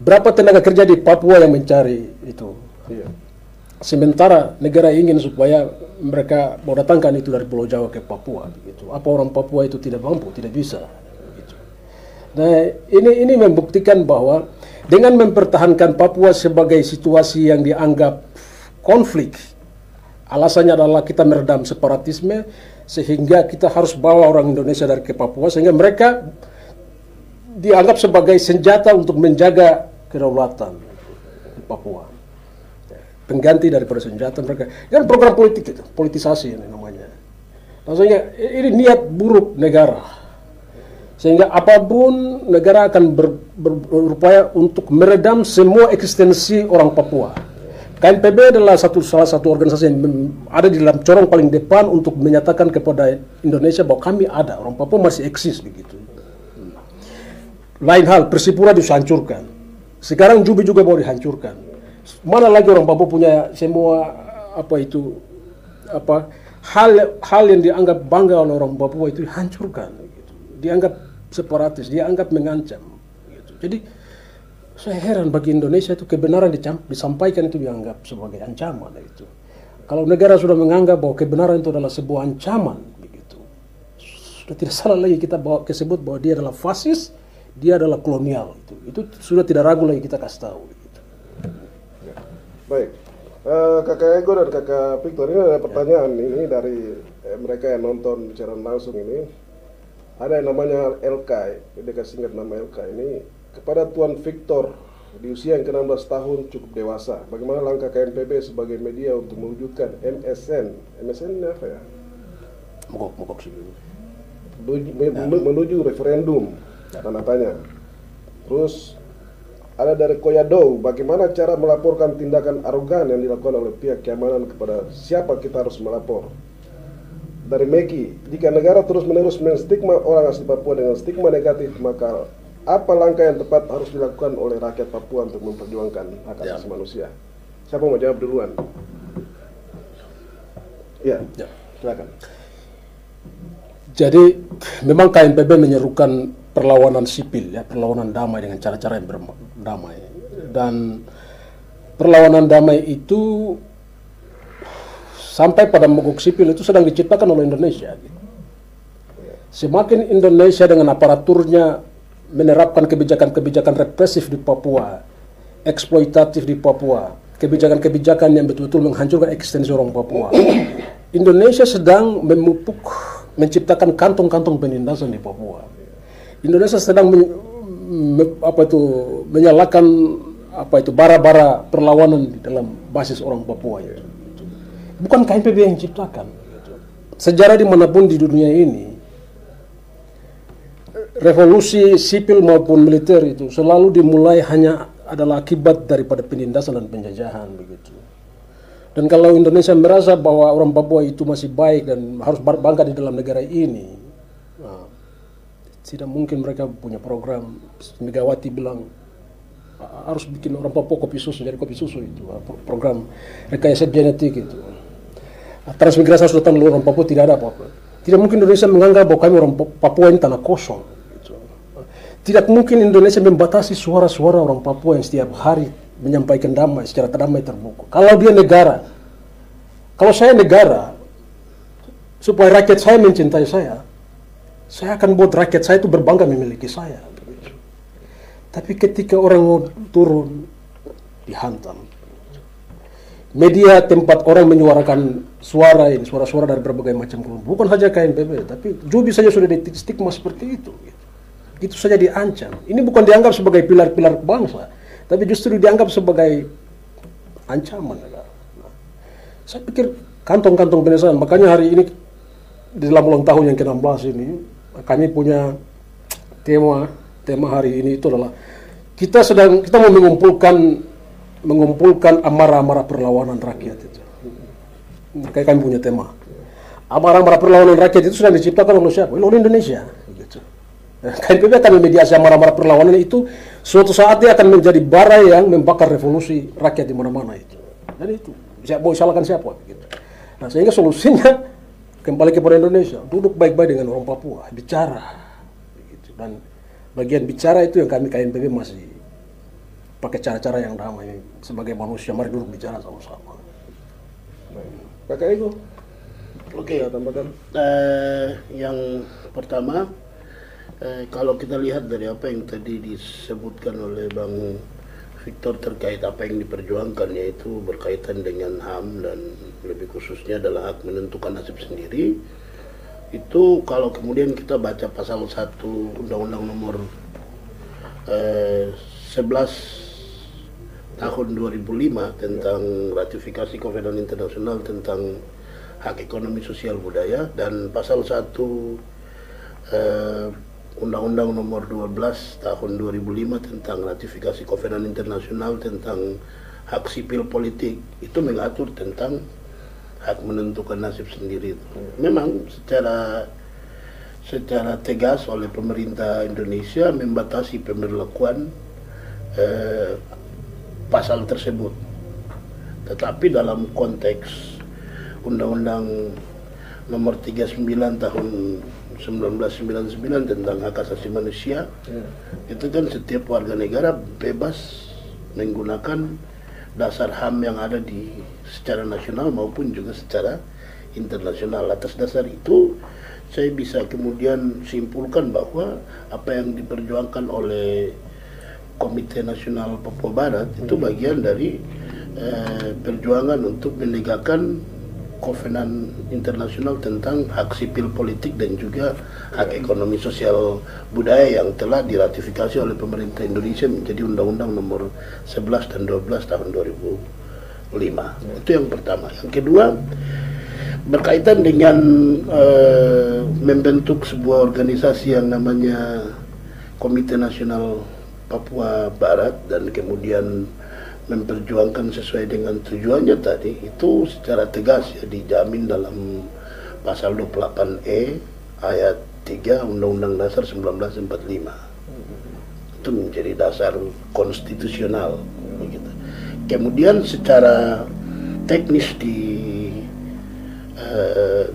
Berapa tenaga kerja di Papua yang mencari itu? Sementara negara ingin supaya mereka mau datangkan itu dari Pulau Jawa ke Papua, gitu. Apa orang Papua itu tidak mampu, tidak bisa, gitu. Nah, ini membuktikan bahwa dengan mempertahankan Papua sebagai situasi yang dianggap konflik, alasannya adalah kita meredam separatisme, sehingga kita harus bawa orang Indonesia dari ke Papua, sehingga mereka dianggap sebagai senjata untuk menjaga kedaulatan di Papua. Pengganti daripada senjata mereka. Kan program politik itu, politisasi ini namanya. Maksudnya ini niat buruk negara. Sehingga apapun negara akan berupaya untuk meredam semua eksistensi orang Papua. KNPB adalah salah satu organisasi yang ada di dalam corong paling depan untuk menyatakan kepada Indonesia bahwa kami ada, orang Papua masih eksis begitu. Lain hal, Persipura dihancurkan. Sekarang Jubi juga mau dihancurkan. Mana lagi orang Papua punya semua hal yang dianggap bangga oleh orang Papua itu dihancurkan, gitu. Dianggap separatis, dianggap mengancam, gitu. Jadi saya heran bagi Indonesia itu kebenaran disampaikan itu dianggap sebagai ancaman, gitu. Kalau negara sudah menganggap bahwa kebenaran itu adalah sebuah ancaman, begitu, sudah tidak salah lagi kita sebut bahwa dia adalah fasis, dia adalah kolonial, itu sudah tidak ragu lagi kita kasih tahu. Baik, kakak Ego dan kakak Victor, ini ada pertanyaan ini dari mereka yang nonton secara langsung ini. Ada yang namanya LK, dia kasih singkat nama LK ini. Kepada Tuan Victor, di usia yang ke-16 tahun cukup dewasa, bagaimana langkah KNPB sebagai media untuk mewujudkan MSN ini apa ya? mogok sipil. Menuju referendum, tanda tanya. Terus ada dari Koyado, bagaimana cara melaporkan tindakan arogan yang dilakukan oleh pihak keamanan kepada siapa kita harus melapor? Dari Meki, jika negara terus-menerus menstigma orang asli Papua dengan stigma negatif, maka apa langkah yang tepat harus dilakukan oleh rakyat Papua untuk memperjuangkan hak asasi manusia? Siapa mau jawab duluan? Ya, silakan. Jadi memang KNPB menyerukan perlawanan sipil, ya, perlawanan damai dengan cara-cara yang berdamai. Dan perlawanan damai itu sampai pada mogok sipil itu sedang diciptakan oleh Indonesia. Semakin Indonesia dengan aparaturnya menerapkan kebijakan-kebijakan represif di Papua, eksploitatif di Papua, kebijakan-kebijakan yang betul-betul menghancurkan eksistensi orang Papua. Indonesia sedang menciptakan kantong-kantong penindasan di Papua. Indonesia sedang menyalakan bara-bara perlawanan di dalam basis orang Papua itu. Bukan KNPB yang ciptakan. Sejarah dimanapun di dunia ini, revolusi sipil maupun militer itu selalu dimulai hanya adalah akibat daripada penindasan dan penjajahan begitu. Dan kalau Indonesia merasa bahwa orang Papua itu masih baik dan harus bangga di dalam negara ini, nah, tidak mungkin mereka punya program. Megawati bilang harus bikin orang Papua kopi susu, jadi kopi susu itu program rekayasa genetik itu. Transmigrasi harus datang dari orang Papua, tidak ada apa-apa. Tidak mungkin Indonesia menganggap bahwa kami orang Papua ini tanah kosong. Gitu. Tidak mungkin Indonesia membatasi suara-suara orang Papua yang setiap hari menyampaikan damai secara damai terbuka. Kalau dia negara, kalau saya negara, supaya rakyat saya mencintai saya akan buat rakyat saya itu berbangga memiliki saya. Tapi ketika orang mau turun, dihantam. Media tempat orang menyuarakan suara ini, suara-suara dari berbagai macam kelompok. Bukan saja KNPB, tapi Jubi saja sudah stigma seperti itu. Itu saja diancam. Ini bukan dianggap sebagai pilar-pilar bangsa, tapi justru dianggap sebagai ancaman negara. Nah, saya pikir kantong-kantong penistaan. Makanya hari ini di dalam ulang tahun yang ke-16 ini, kami punya tema hari ini itu adalah kita mau mengumpulkan amarah-amarah perlawanan rakyat itu. Kayak kami punya tema. Amarah-amarah perlawanan rakyat itu sudah diciptakan oleh siapa? Oleh Indonesia. Gitu. KNPB akan memediasi amarah-amarah perlawanan itu. Suatu saat dia akan menjadi bara yang membakar revolusi rakyat di mana-mana itu. Jadi itu mau salahkan siapa? Gitu. Nah, sehingga solusinya kembali kepada Indonesia. Duduk baik-baik dengan orang Papua, bicara. Gitu. Dan bagian bicara itu yang kami KNPB masih pakai cara-cara yang damai. Sebagai manusia, mari duduk bicara sama-sama. Kakak Ego. Oke, tambahkan. Yang pertama, kalau kita lihat dari apa yang tadi disebutkan oleh Bang Victor terkait apa yang diperjuangkan, yaitu berkaitan dengan HAM dan lebih khususnya adalah hak menentukan nasib sendiri. Itu kalau kemudian kita baca pasal 1 Undang-Undang nomor 11 tahun 2005 tentang ratifikasi Kovenant Internasional tentang hak ekonomi sosial budaya, dan pasal 1 Undang-Undang nomor 12 tahun 2005 tentang ratifikasi Kovenant Internasional tentang hak sipil politik, itu mengatur tentang hak menentukan nasib sendiri. Memang secara tegas oleh pemerintah Indonesia membatasi pemberlakuan pasal tersebut. Tetapi dalam konteks Undang-Undang nomor 39 tahun 1999 tentang hak asasi manusia, itu kan setiap warga negara bebas menggunakan dasar HAM yang ada di secara nasional maupun juga secara internasional. Atas dasar itu saya bisa kemudian simpulkan bahwa apa yang diperjuangkan oleh Komite Nasional Papua Barat itu bagian dari perjuangan untuk menegakkan Kovenant Internasional tentang hak sipil politik dan juga hak ekonomi sosial budaya yang telah diratifikasi oleh pemerintah Indonesia menjadi Undang-Undang nomor 11 dan 12 tahun 2005. Itu yang pertama. Yang kedua, berkaitan dengan membentuk sebuah organisasi yang namanya Komite Nasional Papua Barat dan kemudian memperjuangkan sesuai dengan tujuannya tadi, itu secara tegas ya dijamin dalam pasal 28E ayat 3 Undang-Undang Dasar 1945. Itu menjadi dasar konstitusional begitu. Kemudian secara teknis di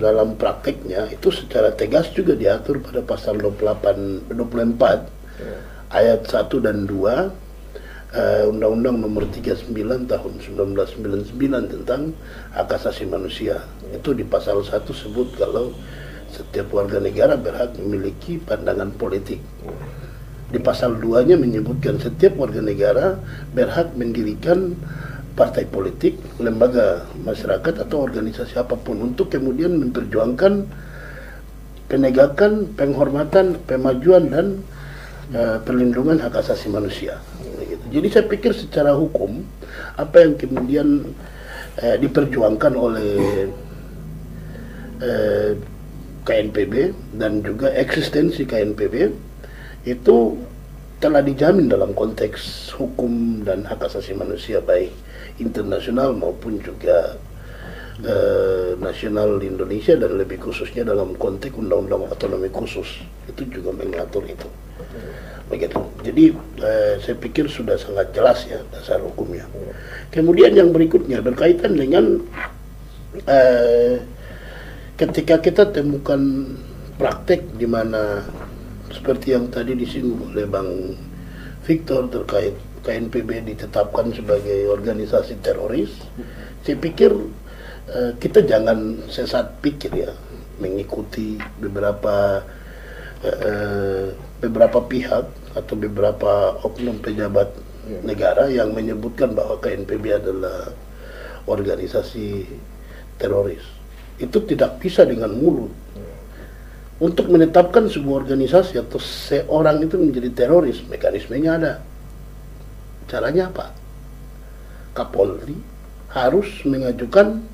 dalam prakteknya itu secara tegas juga diatur pada pasal 24 ayat 1 dan 2 Undang-Undang Nomor 39 Tahun 1999 tentang hak asasi manusia. Itu di pasal 1 sebut kalau setiap warga negara berhak memiliki pandangan politik. Di pasal 2-nya menyebutkan setiap warga negara berhak mendirikan partai politik, lembaga masyarakat atau organisasi apapun untuk kemudian memperjuangkan penegakan, penghormatan, pemajuan dan perlindungan hak asasi manusia. Jadi saya pikir secara hukum apa yang kemudian diperjuangkan oleh KNPB dan juga eksistensi KNPB itu telah dijamin dalam konteks hukum dan hak asasi manusia baik internasional maupun juga nasional di Indonesia dan lebih khususnya dalam konteks Undang-Undang Otonomi Khusus itu juga mengatur itu. Begitu. Jadi saya pikir sudah sangat jelas ya dasar hukumnya. Kemudian yang berikutnya berkaitan dengan ketika kita temukan praktek di mana seperti yang tadi disinggung oleh Bang Victor terkait KNPB ditetapkan sebagai organisasi teroris, saya pikir kita jangan sesat pikir ya mengikuti beberapa pihak atau beberapa oknum pejabat negara yang menyebutkan bahwa KNPB adalah organisasi teroris. Itu tidak bisa dengan mulut. Untuk menetapkan sebuah organisasi atau seorang itu menjadi teroris, mekanismenya ada. Caranya apa? Kapolri harus mengajukan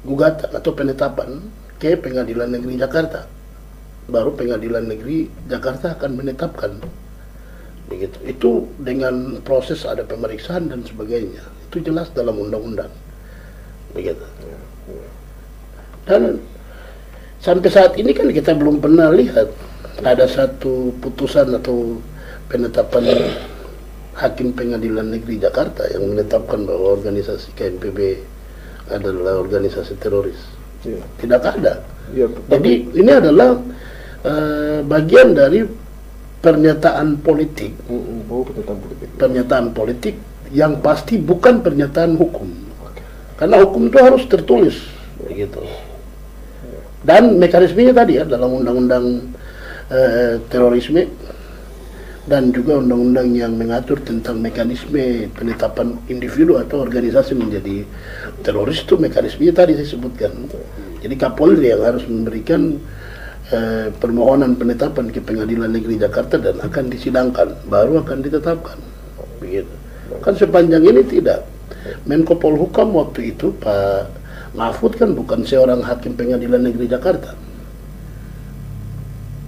gugatan atau penetapan ke Pengadilan Negeri Jakarta. Baru Pengadilan Negeri Jakarta akan menetapkan. Begitu. Itu dengan proses ada pemeriksaan dan sebagainya. Itu jelas dalam undang-undang. Begitu. Dan sampai saat ini kan kita belum pernah lihat ada satu putusan atau penetapan Hakim Pengadilan Negeri Jakarta yang menetapkan bahwa organisasi KNPB adalah organisasi teroris. Ya. Tidak ada. Ya, jadi ini adalah bagian dari pernyataan politik. Pernyataan politik yang pasti bukan pernyataan hukum. Karena hukum itu harus tertulis, begitu. Dan mekanismenya tadi ya dalam undang-undang terorisme dan juga undang-undang yang mengatur tentang mekanisme penetapan individu atau organisasi menjadi teroris itu mekanismenya tadi saya sebutkan. Jadi Kapolri yang harus memberikan permohonan penetapan ke Pengadilan Negeri Jakarta dan akan disidangkan, baru akan ditetapkan. Begitu. Kan sepanjang ini tidak. Menko Polhukam waktu itu Pak Mahfud kan bukan seorang hakim Pengadilan Negeri Jakarta.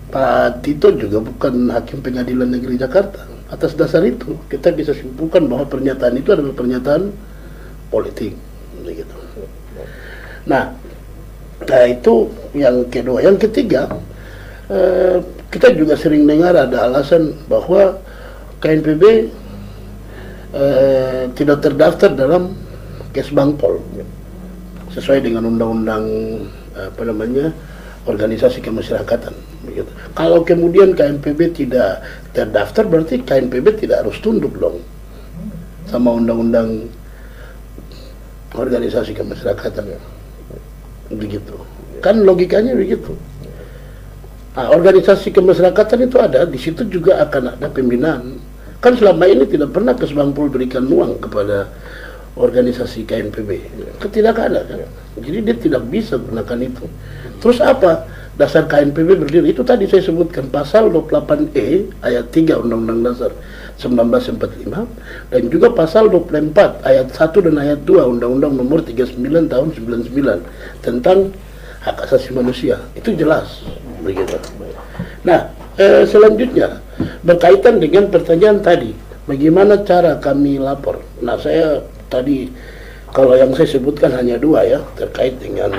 Pak Tito juga bukan hakim Pengadilan Negeri Jakarta. Atas dasar itu kita bisa simpulkan bahwa pernyataan itu adalah pernyataan politik. Begitu. Nah, itu yang kedua. Yang ketiga, kita juga sering dengar ada alasan bahwa KNPB tidak terdaftar dalam Kesbangpol sesuai dengan undang-undang organisasi kemasyarakatan. Begitu. Kalau kemudian KNPB tidak terdaftar berarti KNPB tidak harus tunduk dong sama undang-undang organisasi kemasyarakatan. Begitu. Kan logikanya begitu. Nah, organisasi kemasyarakatan itu ada, di situ juga akan ada pembinaan. Kan selama ini tidak pernah Kesbangpol berikan uang kepada organisasi KNPB. Tidak ada kan. Jadi dia tidak bisa gunakan itu. Terus apa dasar KNPB berdiri? Itu tadi saya sebutkan pasal 28E ayat 3 Undang-Undang Dasar 1945 dan juga pasal 24 ayat 1 dan ayat 2 Undang-Undang Nomor 39 Tahun 99 tentang hak asasi manusia. Itu jelas. begitu. Nah, selanjutnya berkaitan dengan pertanyaan tadi, bagaimana cara kami lapor? Nah, saya tadi kalau yang saya sebutkan hanya dua ya, terkait dengan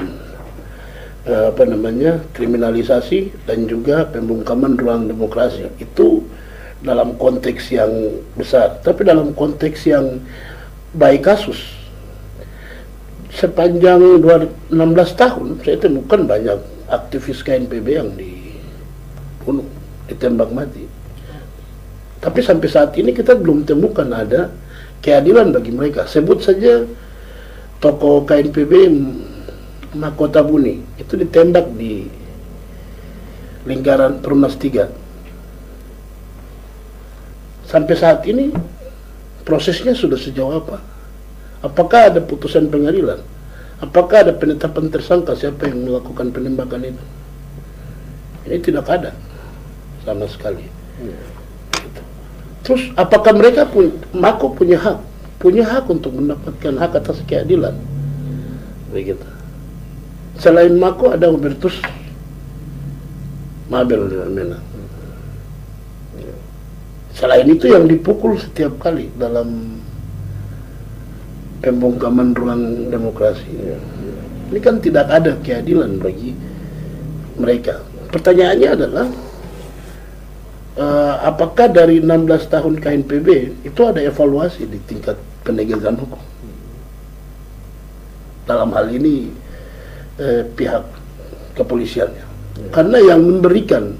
kriminalisasi dan juga pembungkaman ruang demokrasi. Itu dalam konteks yang besar, tapi dalam konteks yang baik kasus, sepanjang 16 tahun saya temukan banyak aktivis KNPB yang dibunuh, ditembak mati. Tapi sampai saat ini kita belum temukan ada keadilan bagi mereka. Sebut saja tokoh KNPB Mahkota Buni, itu ditembak di lingkaran Perumnas 3. Sampai saat ini prosesnya sudah sejauh apa? Apakah ada putusan pengadilan? Apakah ada penetapan tersangka siapa yang melakukan penembakan itu? Ini tidak ada sama sekali. Gitu. Terus apakah mereka Mako punya hak untuk mendapatkan hak atas keadilan? Begitu. Selain Mako ada Hubertus Mabel Mena. Selain itu yang dipukul setiap kali dalam pembungkaman ruang demokrasi. Ini kan tidak ada keadilan bagi mereka. Pertanyaannya adalah apakah dari 16 tahun KNPB itu ada evaluasi di tingkat penegakan hukum? Dalam hal ini pihak kepolisiannya. Karena yang memberikan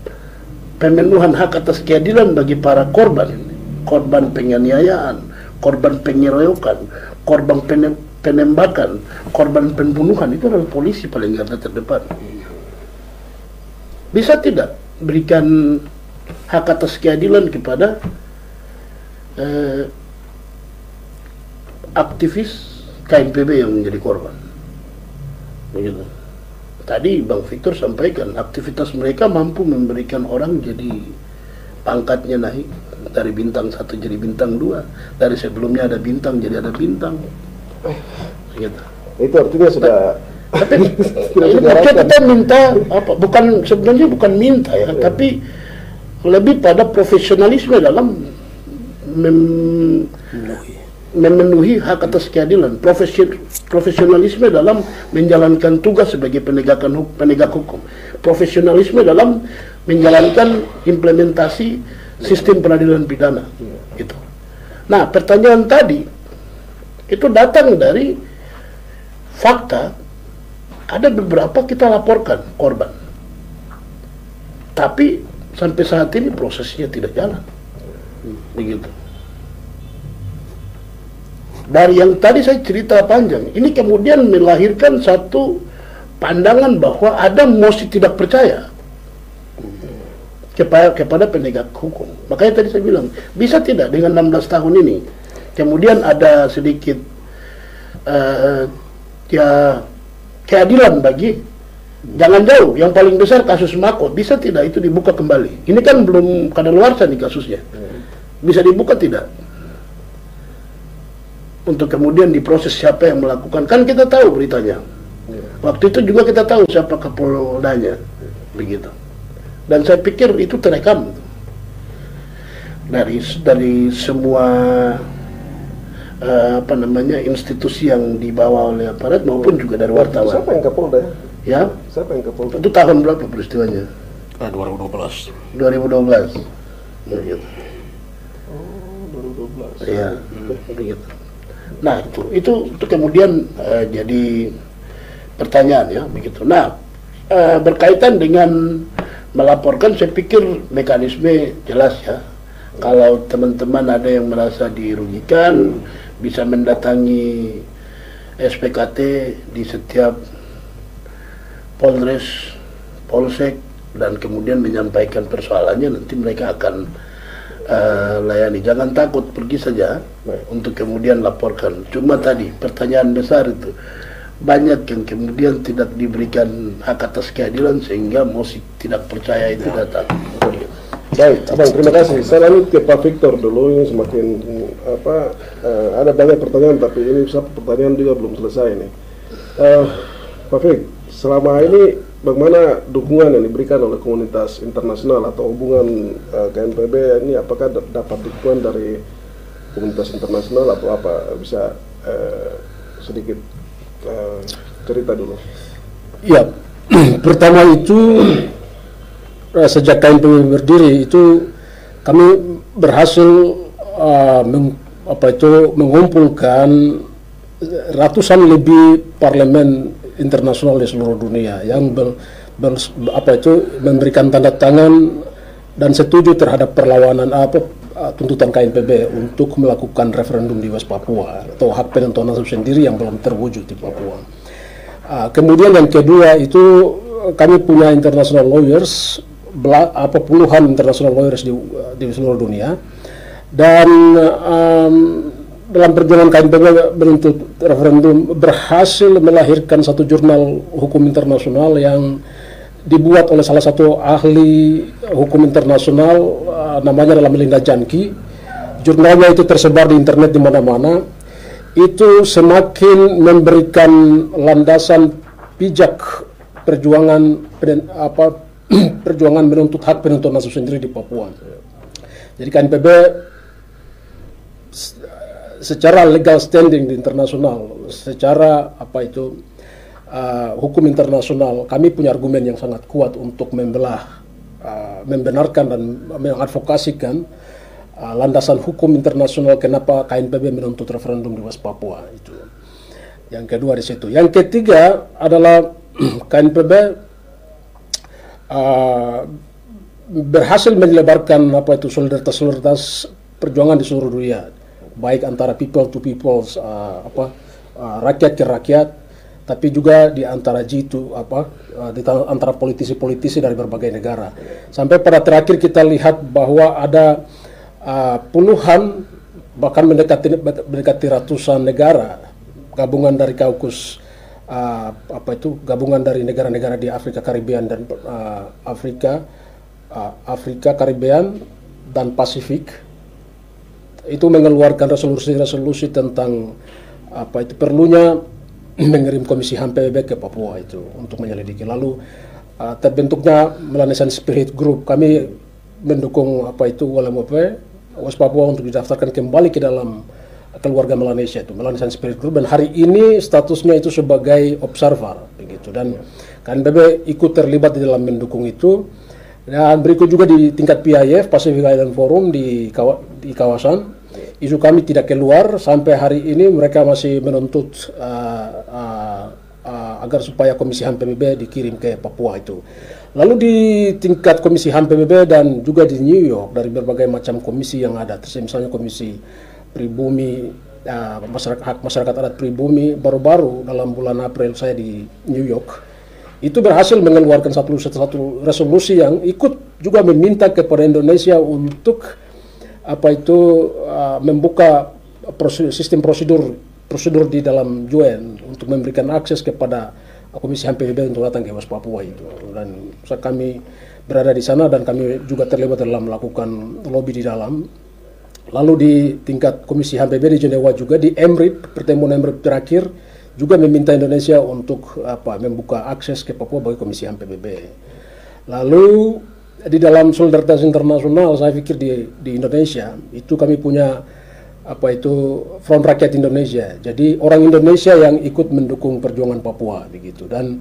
pemenuhan hak atas keadilan bagi para korban penganiayaan, korban pengeroyokan, korban penembakan, korban pembunuhan, itu adalah polisi paling garda terdepan. Bisa tidak berikan hak atas keadilan kepada aktivis KNPB yang menjadi korban? Begitu. Tadi Bang Victor sampaikan, aktivitas mereka mampu memberikan orang jadi pangkatnya naik dari bintang 1 jadi bintang 2, dari sebelumnya ada bintang jadi ada bintang. Gitu. Itu artinya sudah. Tapi kita minta apa? Sebenarnya bukan minta ya, tapi lebih pada profesionalisme dalam memenuhi hak atas keadilan, profesionalisme dalam menjalankan tugas sebagai penegak hukum, profesionalisme dalam menjalankan implementasi sistem peradilan pidana. Gitu. Nah, pertanyaan tadi itu datang dari fakta, ada beberapa kita laporkan korban, tapi sampai saat ini prosesnya tidak jalan. Begitu. Dari yang tadi saya cerita panjang, ini kemudian melahirkan satu pandangan bahwa ada mosi tidak percaya kepada penegak hukum. Makanya tadi saya bilang, bisa tidak dengan 16 tahun ini kemudian ada sedikit keadilan bagi, jangan jauh, yang paling besar kasus Mako, bisa tidak itu dibuka kembali? Ini kan belum kadaluarsa nih kasusnya, bisa dibuka tidak? Untuk kemudian diproses siapa yang melakukan, kan kita tahu beritanya. Waktu itu juga kita tahu siapa Kapoldanya, begitu. Dan saya pikir itu terekam dari semua institusi yang dibawa oleh aparat maupun juga dari wartawan. Siapa yang Kapolda? Ya? Siapa yang Kapolda? Itu tahun berapa peristiwanya? 2012. 2012. Begitu. Oh, 2012. Ya, begitu. Nah, itu kemudian jadi pertanyaan ya, begitu. Nah, berkaitan dengan melaporkan, saya pikir mekanisme jelas ya. Kalau teman-teman ada yang merasa dirugikan, bisa mendatangi SPKT di setiap Polres, Polsek, dan kemudian menyampaikan persoalannya. Nanti mereka akan layani. Jangan takut, pergi saja untuk kemudian laporkan. Cuma tadi pertanyaan besar itu, banyak yang kemudian tidak diberikan hak atas keadilan sehingga mosi tidak percaya itu datang. Baik, Abang, terima kasih. Saya lanjut ke Pak Victor dulu. Ini semakin ada banyak pertanyaan, tapi ini satu pertanyaan juga belum selesai nih. Pak Vic, selama ini bagaimana dukungan yang diberikan oleh komunitas internasional atau hubungan KNPB ini, apakah dapat dukungan dari komunitas internasional atau apa? Bisa sedikit cerita dulu. Ya, pertama itu sejak KNPB berdiri itu kami berhasil mengumpulkan ratusan lebih parlemen internasional di seluruh dunia yang memberikan tanda tangan dan setuju terhadap perlawanan tuntutan KNPB untuk melakukan referendum di West Papua atau hak penentuan nasib sendiri yang belum terwujud di Papua. Kemudian yang kedua itu kami punya international lawyers, puluhan international lawyers di seluruh dunia, dan dalam perjuangan KNPB menuntut referendum berhasil melahirkan satu jurnal hukum internasional yang dibuat oleh salah satu ahli hukum internasional, namanya adalah Melinda Janki. Jurnalnya itu tersebar di internet di mana-mana. Itu semakin memberikan landasan pijak perjuangan perjuangan menuntut hak penentuan nasib sendiri di Papua. Jadi KNPB secara legal standing di internasional, secara hukum internasional, kami punya argumen yang sangat kuat untuk membenarkan dan mengadvokasikan landasan hukum internasional kenapa KNPB menuntut referendum di West Papua itu. Yang kedua di situ. Yang ketiga adalah KNPB berhasil menyebarkan solidaritas perjuangan di seluruh dunia, baik antara people to people, rakyat ke rakyat, tapi juga di antara antara politisi-politisi dari berbagai negara. Sampai pada terakhir kita lihat bahwa ada puluhan, bahkan mendekati ratusan negara gabungan dari Kaukus, gabungan dari negara-negara di Afrika, Karibian dan Afrika, Karibian dan Pasifik itu mengeluarkan resolusi tentang perlunya mengirim komisi HAM PBB ke Papua itu untuk menyelidiki. Lalu terbentuknya Melanesian Spirit Group. Kami mendukung WLMOP West Papua untuk didaftarkan kembali ke dalam keluarga Melanesia itu, Melanesian Spirit Group, dan hari ini statusnya itu sebagai observer begitu, dan KNPB ikut terlibat di dalam mendukung itu. Dan berikut juga di tingkat PIF, Pacific Island Forum di kawasan, isu kami tidak keluar sampai hari ini. Mereka masih menuntut agar supaya komisi HAM PBB dikirim ke Papua itu. Lalu di tingkat komisi HAM PBB dan juga di New York, dari berbagai macam komisi yang ada, misalnya komisi pribumi, hak masyarakat adat pribumi, baru-baru dalam bulan April saya di New York itu berhasil mengeluarkan satu resolusi yang ikut juga meminta kepada Indonesia untuk membuka sistem prosedur di dalam UN untuk memberikan akses kepada Komisi HAM PBB untuk datang ke West Papua itu. Dan kami berada di sana dan kami juga terlibat dalam melakukan lobby di dalam. Lalu di tingkat Komisi HAM PBB di Jenewa juga, di MRIP, pertemuan MRIP terakhir, juga meminta Indonesia untuk membuka akses ke Papua bagi Komisi HAM PBB. Lalu di dalam solidaritas internasional, saya pikir di Indonesia itu kami punya Front Rakyat Indonesia. Jadi orang Indonesia yang ikut mendukung perjuangan Papua begitu. Dan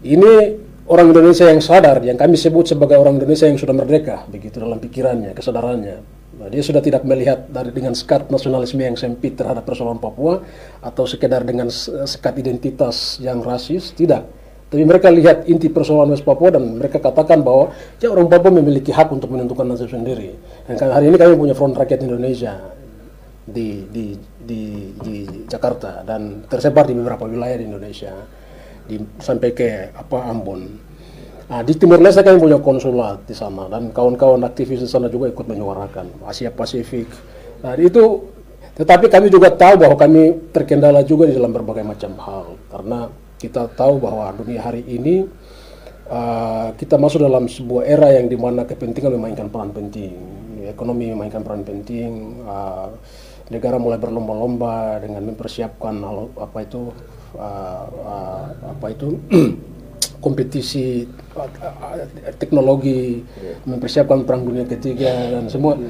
ini orang Indonesia yang sadar, yang kami sebut sebagai orang Indonesia yang sudah merdeka begitu dalam pikirannya, kesadarannya. Nah, dia sudah tidak melihat dengan sekat nasionalisme yang sempit terhadap persoalan Papua atau sekedar dengan sekat identitas yang rasis, tidak. Tapi mereka lihat inti persoalan West Papua dan mereka katakan bahwa ya orang Papua memiliki hak untuk menentukan nasib sendiri. Dan hari ini kami punya Front Rakyat Indonesia di Jakarta dan tersebar di beberapa wilayah di Indonesia, sampai ke Ambon. Nah, di Timur Leste kami punya konsulat di sana dan kawan-kawan aktivis di sana juga ikut menyuarakan Asia Pasifik. Nah, itu, tetapi kami juga tahu bahwa kami terkendala juga di dalam berbagai macam hal, karena kita tahu bahwa dunia hari ini kita masuk dalam sebuah era yang dimana kepentingan memainkan peran penting, ekonomi memainkan peran penting. Negara mulai berlomba-lomba dengan mempersiapkan kompetisi teknologi, mempersiapkan perang dunia ketiga dan semua.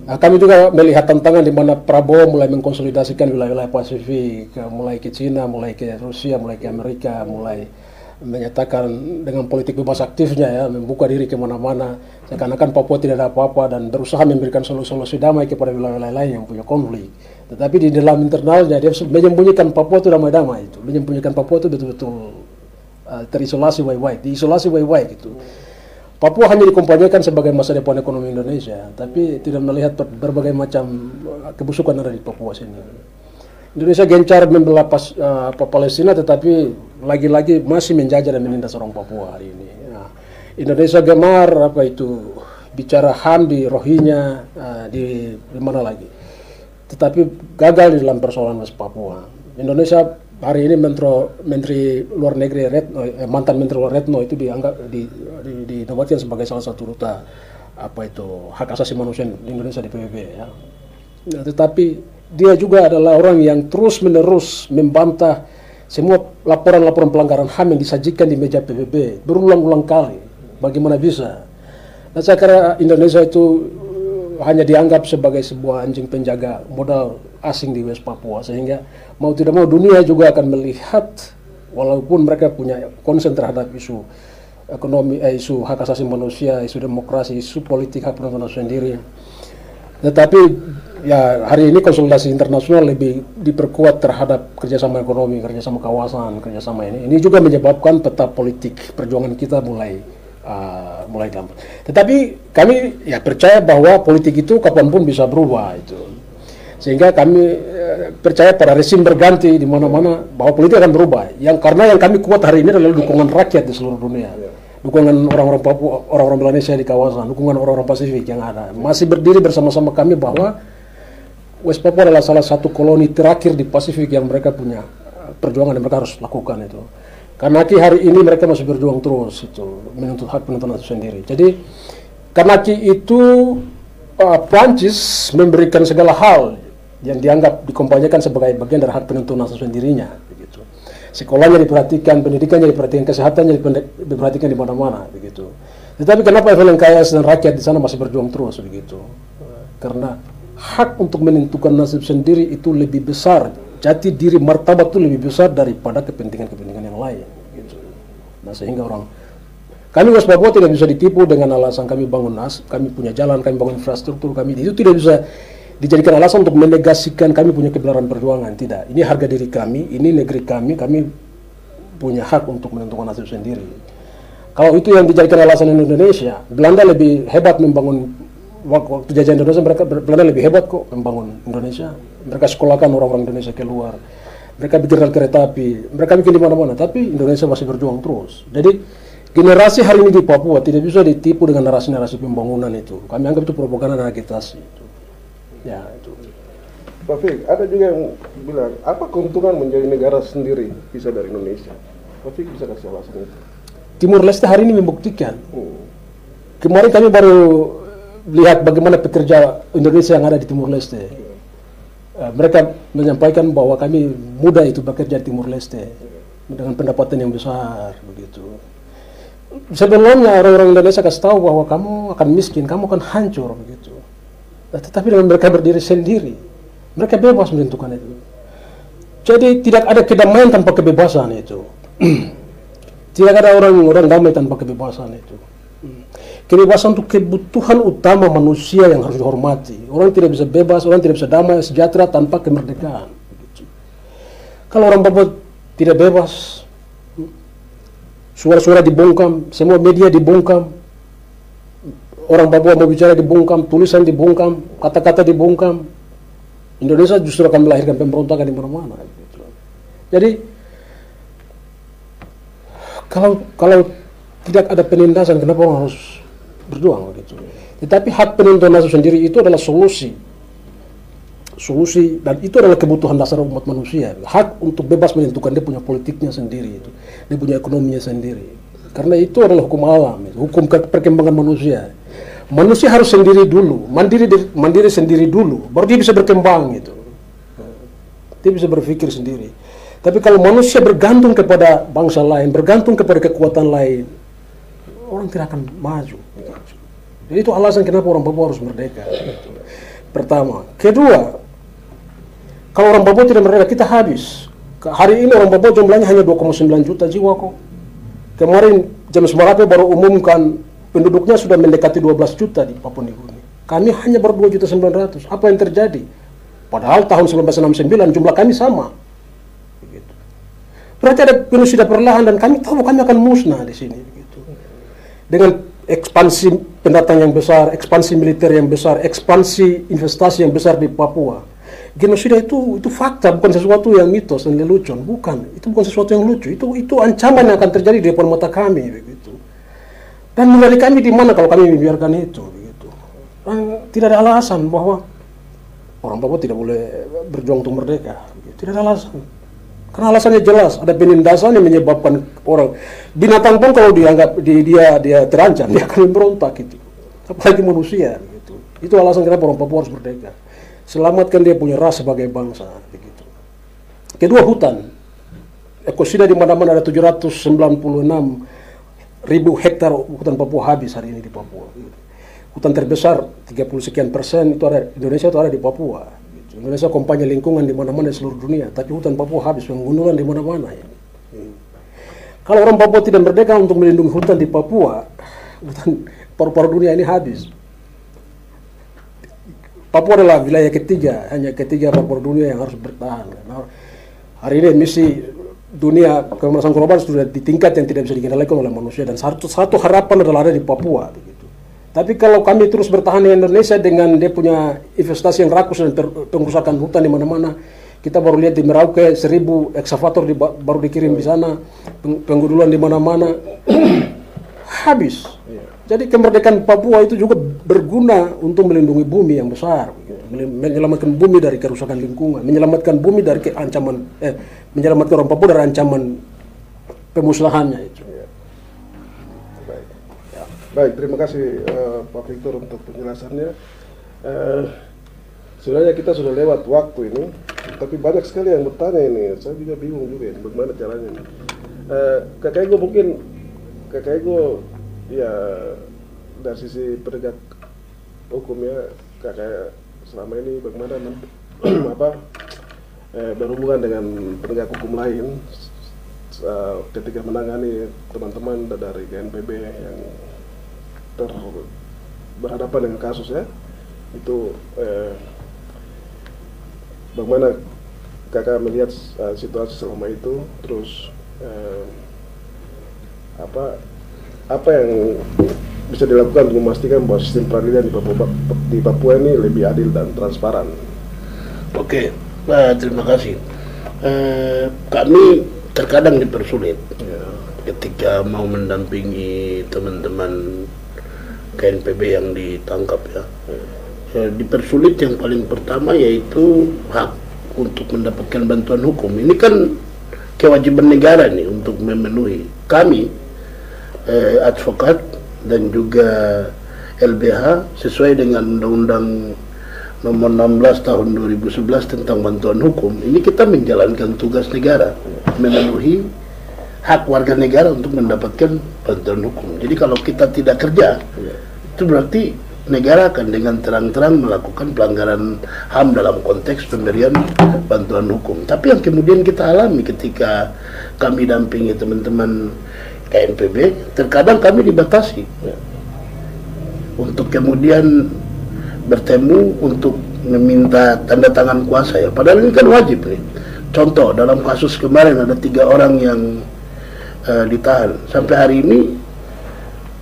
Nah, kami juga melihat tantangan di mana Prabowo mulai mengkonsolidasikan wilayah-wilayah Pasifik, mulai ke Cina, mulai ke Rusia, mulai ke Amerika, mulai menyatakan dengan politik bebas aktifnya ya, membuka diri kemana-mana, seakan-akan Papua tidak ada apa-apa dan berusaha memberikan solusi damai kepada wilayah-wilayah lain yang punya konflik. Tetapi di dalam internalnya dia menyembunyikan Papua itu damai-damai itu, menyembunyikan Papua itu betul-betul terisolasi baik-baik, diisolasi baik-baik itu. Papua hanya dikompanyakan sebagai masa depan ekonomi Indonesia, tapi tidak melihat berbagai macam kebusukan yang ada di Papua sini. Indonesia gencar membela Palestina, tetapi lagi-lagi masih menjajah dan menindas orang Papua hari ini. Nah, Indonesia gemar bicara HAM di Rohingya, di mana lagi, tetapi gagal di dalam persoalan West Papua. Indonesia hari ini Menteri Luar Negeri mantan Menteri Luar Retno itu dianggap dinobatkan sebagai salah satu duta hak asasi manusia di Indonesia di PBB ya. Nah, tetapi dia juga adalah orang yang terus-menerus membantah semua laporan-laporan pelanggaran HAM yang disajikan di meja PBB berulang-ulang kali. Bagaimana bisa? Nah, saya kira Indonesia itu hanya dianggap sebagai sebuah anjing penjaga modal asing di West Papua, sehingga mau tidak mau dunia juga akan melihat, walaupun mereka punya concern terhadap isu ekonomi, isu hak asasi manusia, isu demokrasi, isu politik hak manusia sendiri. Tetapi ya hari ini konsolidasi internasional lebih diperkuat terhadap kerjasama ekonomi, kerjasama kawasan, kerjasama ini. Ini juga menyebabkan peta politik perjuangan kita mulai gampang. Tetapi kami ya percaya bahwa politik itu kapanpun bisa berubah itu. Sehingga kami percaya pada rezim berganti di mana-mana bahwa politik akan berubah. Karena yang kami kuat hari ini adalah dukungan rakyat di seluruh dunia. Dukungan orang-orang Papua, orang-orang Indonesia di kawasan, dukungan orang-orang Pasifik yang ada. Masih berdiri bersama-sama kami bahwa West Papua adalah salah satu koloni terakhir di Pasifik yang mereka punya perjuangan yang mereka harus lakukan itu. Karena hari ini mereka masih berjuang terus itu menuntut hak penentuan nasib sendiri. Jadi karena itu Prancis memberikan segala hal yang dianggap dikompanyakan sebagai bagian dari hak penentuan nasib sendirinya. Begitu. Sekolahnya diperhatikan, pendidikannya diperhatikan, kesehatannya diperhatikan di mana-mana. Begitu. Tetapi kenapa FLN KS dan rakyat di sana masih berjuang terus begitu? Karena hak untuk menentukan nasib sendiri itu lebih besar, jati diri martabat itu lebih besar daripada kepentingan-kepentingan yang lain gitu. Nah, sehingga kami West Papua tidak bisa ditipu dengan alasan kami bangun kami punya jalan, kami bangun infrastruktur, itu tidak bisa dijadikan alasan untuk menegasikan kami punya kebenaran perjuangan. Tidak, ini harga diri kami, ini negeri kami punya hak untuk menentukan nasib sendiri. Kalau itu yang dijadikan alasan Indonesia, Belanda lebih hebat membangun. Waktu jajahan Indonesia, Belanda lebih hebat kok membangun Indonesia. Mereka sekolahkan orang-orang Indonesia keluar. Mereka bikin kereta api, mereka bikin di mana-mana. Tapi Indonesia masih berjuang terus. Jadi generasi hari ini di Papua tidak bisa ditipu dengan narasi-narasi pembangunan itu. Kami anggap itu propaganda dan agitasi. Ya itu. Pak Fik, ada juga yang bilang apa keuntungan menjadi negara sendiri bisa dari Indonesia? Pak Fik bisa kasih alasan itu? Timur Leste hari ini membuktikan. Kemarin kami baru lihat bagaimana pekerja Indonesia yang ada di Timur Leste. Mereka menyampaikan bahwa kami muda itu bekerja di Timur Leste dengan pendapatan yang besar begitu. Sebelumnya orang-orang Indonesia kasih tahu bahwa kamu akan miskin, kamu akan hancur begitu. Tetapi dengan mereka berdiri sendiri, mereka bebas menentukan itu. Jadi tidak ada kedamaian tanpa kebebasan itu. Tidak ada orang damai tanpa kebebasan itu. Kebebasan itu kebutuhan utama manusia yang harus dihormati. Orang tidak bisa bebas, orang tidak bisa damai, sejahtera tanpa kemerdekaan. Kalau orang Papua tidak bebas, suara-suara dibungkam, semua media dibungkam, orang Papua mau bicara dibungkam, tulisan dibungkam, kata-kata dibungkam, Indonesia justru akan melahirkan pemberontakan di mana-mana. Jadi kalau tidak ada penindasan, kenapa orang harus berjuang begitu? Tetapi hak penentuan nasib sendiri itu adalah solusi, dan itu adalah kebutuhan dasar umat manusia. Hak untuk bebas menentukan dia punya politiknya sendiri, dia punya ekonominya sendiri. Karena itu adalah hukum alam, hukum perkembangan manusia. Manusia harus sendiri dulu, mandiri sendiri dulu, baru dia bisa berkembang gitu. Dia bisa berpikir sendiri. Tapi kalau manusia bergantung kepada bangsa lain, bergantung kepada kekuatan lain, orang tidak akan maju. Jadi itu alasan kenapa orang Papua harus merdeka. Pertama. Kedua, kalau orang Papua tidak merdeka, kita habis. Hari ini orang Papua jumlahnya hanya 2,9 juta jiwa kok. Kemarin James Marape baru umumkan penduduknya sudah mendekati 12 juta di Papua Nugini. Kami hanya baru 2.900.000. Apa yang terjadi? Padahal tahun 1969 jumlah kami sama. Begitu. Berarti ada genosida perlahan dan kami tahu kami akan musnah di sini. Begitu. Dengan ekspansi pendatang yang besar, ekspansi militer yang besar, ekspansi investasi yang besar di Papua. Genosida itu fakta, bukan sesuatu yang mitos dan lelucon, bukan. Itu bukan sesuatu yang lucu. Itu ancaman yang akan terjadi di depan mata kami, begitu. Dan mengenai kami di mana kalau kami membiarkan itu, begitu. Dan tidak ada alasan bahwa orang Papua tidak boleh berjuang untuk merdeka. Begitu. Tidak ada alasan. Karena alasannya jelas, ada penindasan yang menyebabkan orang binatang pun kalau dianggap dia terancam, dia akan memberontak itu. Apalagi manusia, begitu. Itu alasan kenapa orang Papua harus merdeka. Selamatkan dia punya ras sebagai bangsa, begitu. Kedua, hutan. Ekosida di mana-mana ada 796.000 hektar hutan Papua habis hari ini di Papua. Gitu. Hutan terbesar 30% itu ada Indonesia, itu ada di Papua. Gitu. Indonesia kampanye lingkungan di mana-mana di seluruh dunia, tapi hutan Papua habis, penggundulan di mana-mana. Ya. Kalau orang Papua tidak merdeka untuk melindungi hutan di Papua, hutan paru-paru dunia ini habis. Papua adalah wilayah ketiga, hanya ketiga paru-paru dunia yang harus bertahan. Nah, hari ini emisi dunia pemanasan global sudah di tingkat yang tidak bisa dikendalikan oleh manusia dan satu harapan adalah ada di Papua. Begitu. Tapi kalau kami terus bertahan di Indonesia dengan dia punya investasi yang rakus dan pengrusakan hutan di mana-mana, kita baru lihat di Merauke 1.000 eksavator baru dikirim di sana, penggundulan di mana-mana, habis. Jadi kemerdekaan Papua itu juga berguna untuk melindungi bumi yang besar, menyelamatkan bumi dari kerusakan lingkungan, menyelamatkan bumi dari ancaman, menyelamatkan orang Papua dari ancaman pemusnahannya itu. Baik, terima kasih Pak Victor untuk penjelasannya. Sebenarnya kita sudah lewat waktu ini, tapi banyak sekali yang bertanya ini. Saya juga bingung juga bagaimana caranya. Kakak Ego mungkin, Kakak Ego ya dari sisi penegak hukumnya, kakak selama ini bagaimana berhubungan dengan penegak hukum lain ketika menangani teman-teman dari GNPB yang berhadapan dengan kasus ya, itu bagaimana kakak melihat situasi selama itu, terus apa yang bisa dilakukan untuk memastikan bahwa sistem peradilan di Papua ini lebih adil dan transparan? Oke, terima kasih. Kami terkadang dipersulit ketika mau mendampingi teman-teman KNPB yang ditangkap ya. Dipersulit yang paling pertama yaitu hak untuk mendapatkan bantuan hukum. Ini kan kewajiban negara nih untuk memenuhi. Kami advokat dan juga LBH sesuai dengan Undang-Undang Nomor 16 Tahun 2011 tentang bantuan hukum, ini kita menjalankan tugas negara, memenuhi hak warga negara untuk mendapatkan bantuan hukum. Jadi kalau kita tidak kerja, itu berarti negara akan dengan terang-terang melakukan pelanggaran HAM dalam konteks pemberian bantuan hukum. Tapi yang kemudian kita alami ketika kami dampingi teman-teman KNPB, terkadang kami dibatasi untuk kemudian bertemu untuk meminta tanda tangan kuasa ya. Padahal ini kan wajib nih. Contoh dalam kasus kemarin ada 3 orang yang ditahan. Sampai hari ini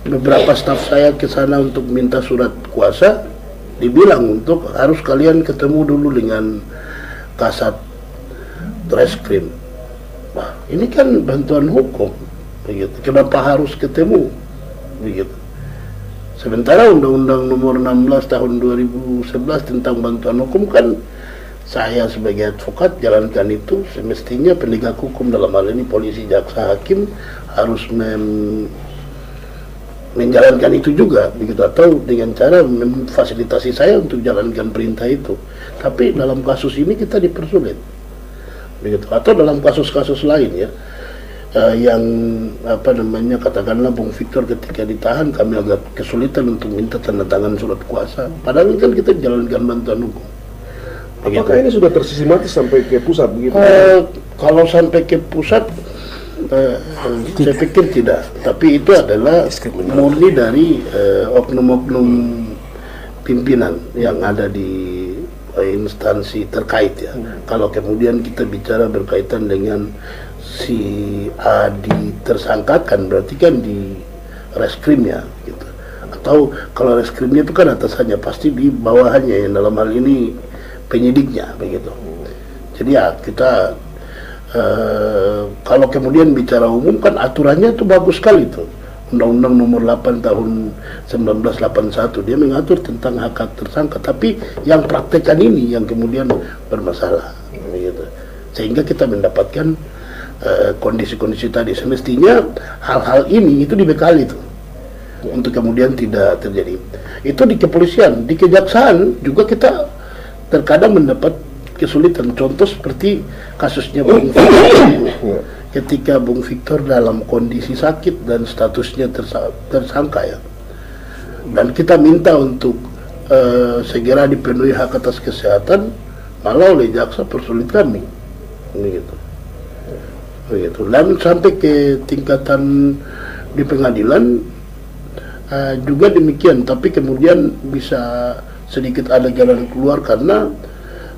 beberapa staf saya ke sana untuk minta surat kuasa, dibilang untuk harus kalian ketemu dulu dengan Kasat Reskrim. Nah, ini kan bantuan hukum. Begitu. Kenapa harus ketemu? Begitu. Sementara Undang-Undang Nomor 16 Tahun 2011 tentang bantuan hukum kan saya sebagai advokat jalankan itu, semestinya penegak hukum dalam hal ini polisi, jaksa, hakim harus menjalankan itu juga, begitu, atau dengan cara memfasilitasi saya untuk jalankan perintah itu. Tapi dalam kasus ini kita dipersulit begitu. Atau dalam kasus-kasus lain ya, yang katakanlah Bung Victor ketika ditahan kami agak kesulitan untuk minta tanda tangan surat kuasa, padahal kan kita jalankan bantuan hukum. Apakah ini sudah tersistematis sampai ke pusat begitu? Kalau sampai ke pusat, saya pikir tidak. Tapi itu adalah murni dari oknum-oknum pimpinan yang ada di instansi terkait ya. Kalau kemudian kita bicara berkaitan dengan si A ditersangkakan, berarti kan di reskrimnya gitu. Atau kalau reskrimnya itu kan atasannya, pasti di bawahannya yang dalam hal ini penyidiknya begitu. Jadi ya kita kalau kemudian bicara umum kan aturannya itu bagus sekali tuh. Undang-Undang Nomor 8 Tahun 1981 dia mengatur tentang hak-hak tersangka, tapi yang praktekan ini yang kemudian bermasalah begitu. Sehingga kita mendapatkan kondisi-kondisi tadi. Semestinya hal-hal ini itu dibekali tuh untuk kemudian tidak terjadi. Itu di kepolisian, di kejaksaan juga kita terkadang mendapat kesulitan. Contoh seperti kasusnya Bung Victor. Ketika Bung Victor dalam kondisi sakit dan statusnya tersangka ya, dan kita minta untuk segera dipenuhi hak atas kesehatan, malah oleh jaksa persulit kami begitu. Dan sampai ke tingkatan di pengadilan juga demikian, tapi kemudian bisa sedikit ada jalan keluar karena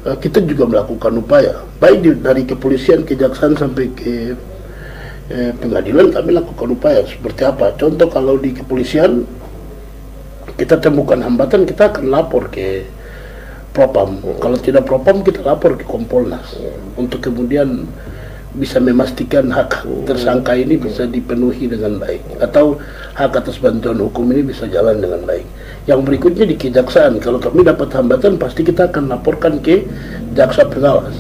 kita juga melakukan upaya baik dari kepolisian, kejaksaan sampai ke pengadilan. Kami lakukan upaya seperti apa? Contoh kalau di kepolisian kita temukan hambatan, kita akan lapor ke Propam. Kalau tidak Propam, kita lapor ke Kompolnas untuk kemudian bisa memastikan hak tersangka ini bisa dipenuhi dengan baik, atau hak atas bantuan hukum ini bisa jalan dengan baik. Yang berikutnya di kejaksaan, kalau kami dapat hambatan pasti kita akan laporkan ke jaksa pengawas,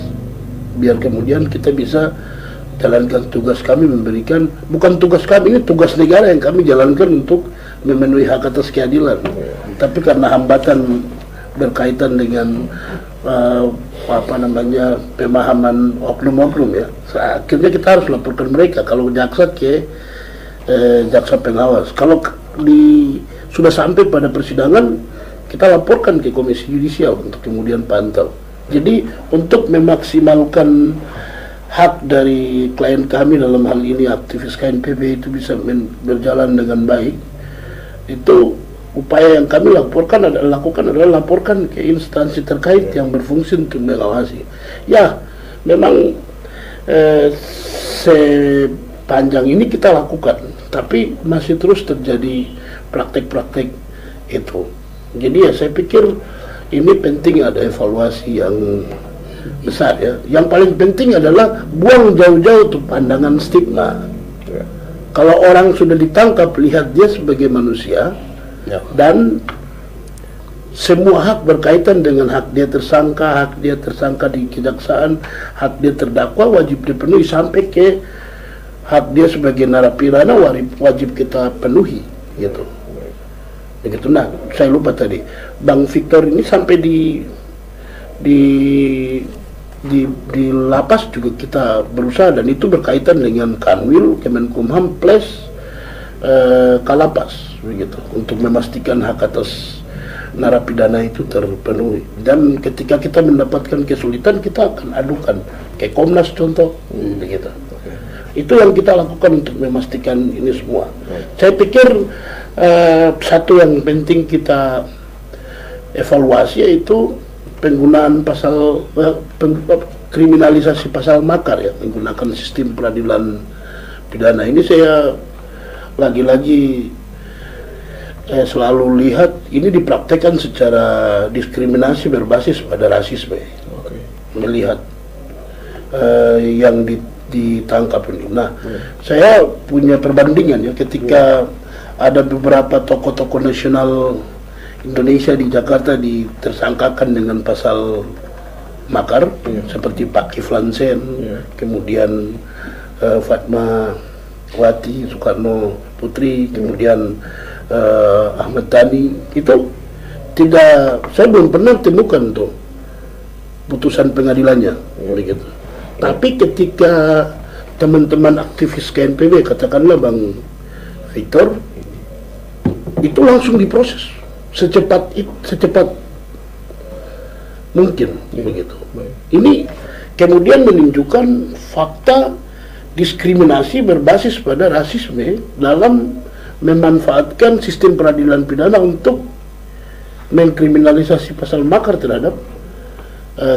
biar kemudian kita bisa jalankan tugas kami, memberikan, bukan tugas kami, ini tugas negara yang kami jalankan untuk memenuhi hak atas keadilan. Tapi karena hambatan berkaitan dengan pemahaman oknum-oknum ya, akhirnya kita harus laporkan mereka. Kalau jaksa ke jaksa pengawas, kalau sudah sampai pada persidangan, kita laporkan ke Komisi Yudisial untuk kemudian pantau. Jadi untuk memaksimalkan hak dari klien kami, dalam hal ini aktivis KNPB, itu bisa berjalan dengan baik, itu upaya yang kami lakukan adalah laporkan ke instansi terkait yang berfungsi untuk mengawasi. Ya, memang sepanjang ini kita lakukan, tapi masih terus terjadi praktek-praktek itu. Jadi ya saya pikir ini penting ada evaluasi yang besar ya. Yang paling penting adalah buang jauh-jauh tuh pandangan stigma. Kalau orang sudah ditangkap, lihat dia sebagai manusia dan semua hak berkaitan dengan hak dia tersangka di kejaksaan, hak dia terdakwa wajib dipenuhi, sampai ke hak dia sebagai narapidana wajib kita penuhi gitu. Begitu. Nah, saya lupa tadi, Bang Victor ini sampai di lapas juga kita berusaha, dan itu berkaitan dengan Kanwil, Kemenkumham plus Kalapas begitu, untuk memastikan hak atas narapidana itu terpenuhi. Dan ketika kita mendapatkan kesulitan, kita akan adukan ke Komnas contoh begitu. Itu yang kita lakukan untuk memastikan ini semua. Saya pikir satu yang penting kita evaluasi yaitu penggunaan pasal kriminalisasi pasal makar ya, menggunakan sistem peradilan pidana. Ini saya lagi-lagi selalu lihat ini dipraktekkan secara diskriminasi berbasis pada rasisme. Melihat yang ditangkap ini. Nah, saya punya perbandingan ya, ketika ada beberapa tokoh-tokoh nasional Indonesia di Jakarta ditersangkakan dengan pasal makar, seperti Pak Kiflan Sen, kemudian Fatma Wati, Soekarno Putri, kemudian Ahmad Dhani, itu tidak, saya belum pernah temukan tuh putusan pengadilannya begitu. Tapi ketika teman-teman aktivis KNPB, katakanlah Bang Victor, itu langsung diproses secepat mungkin begitu. Ini kemudian menunjukkan fakta diskriminasi berbasis pada rasisme dalam memanfaatkan sistem peradilan pidana untuk mengkriminalisasi pasal makar terhadap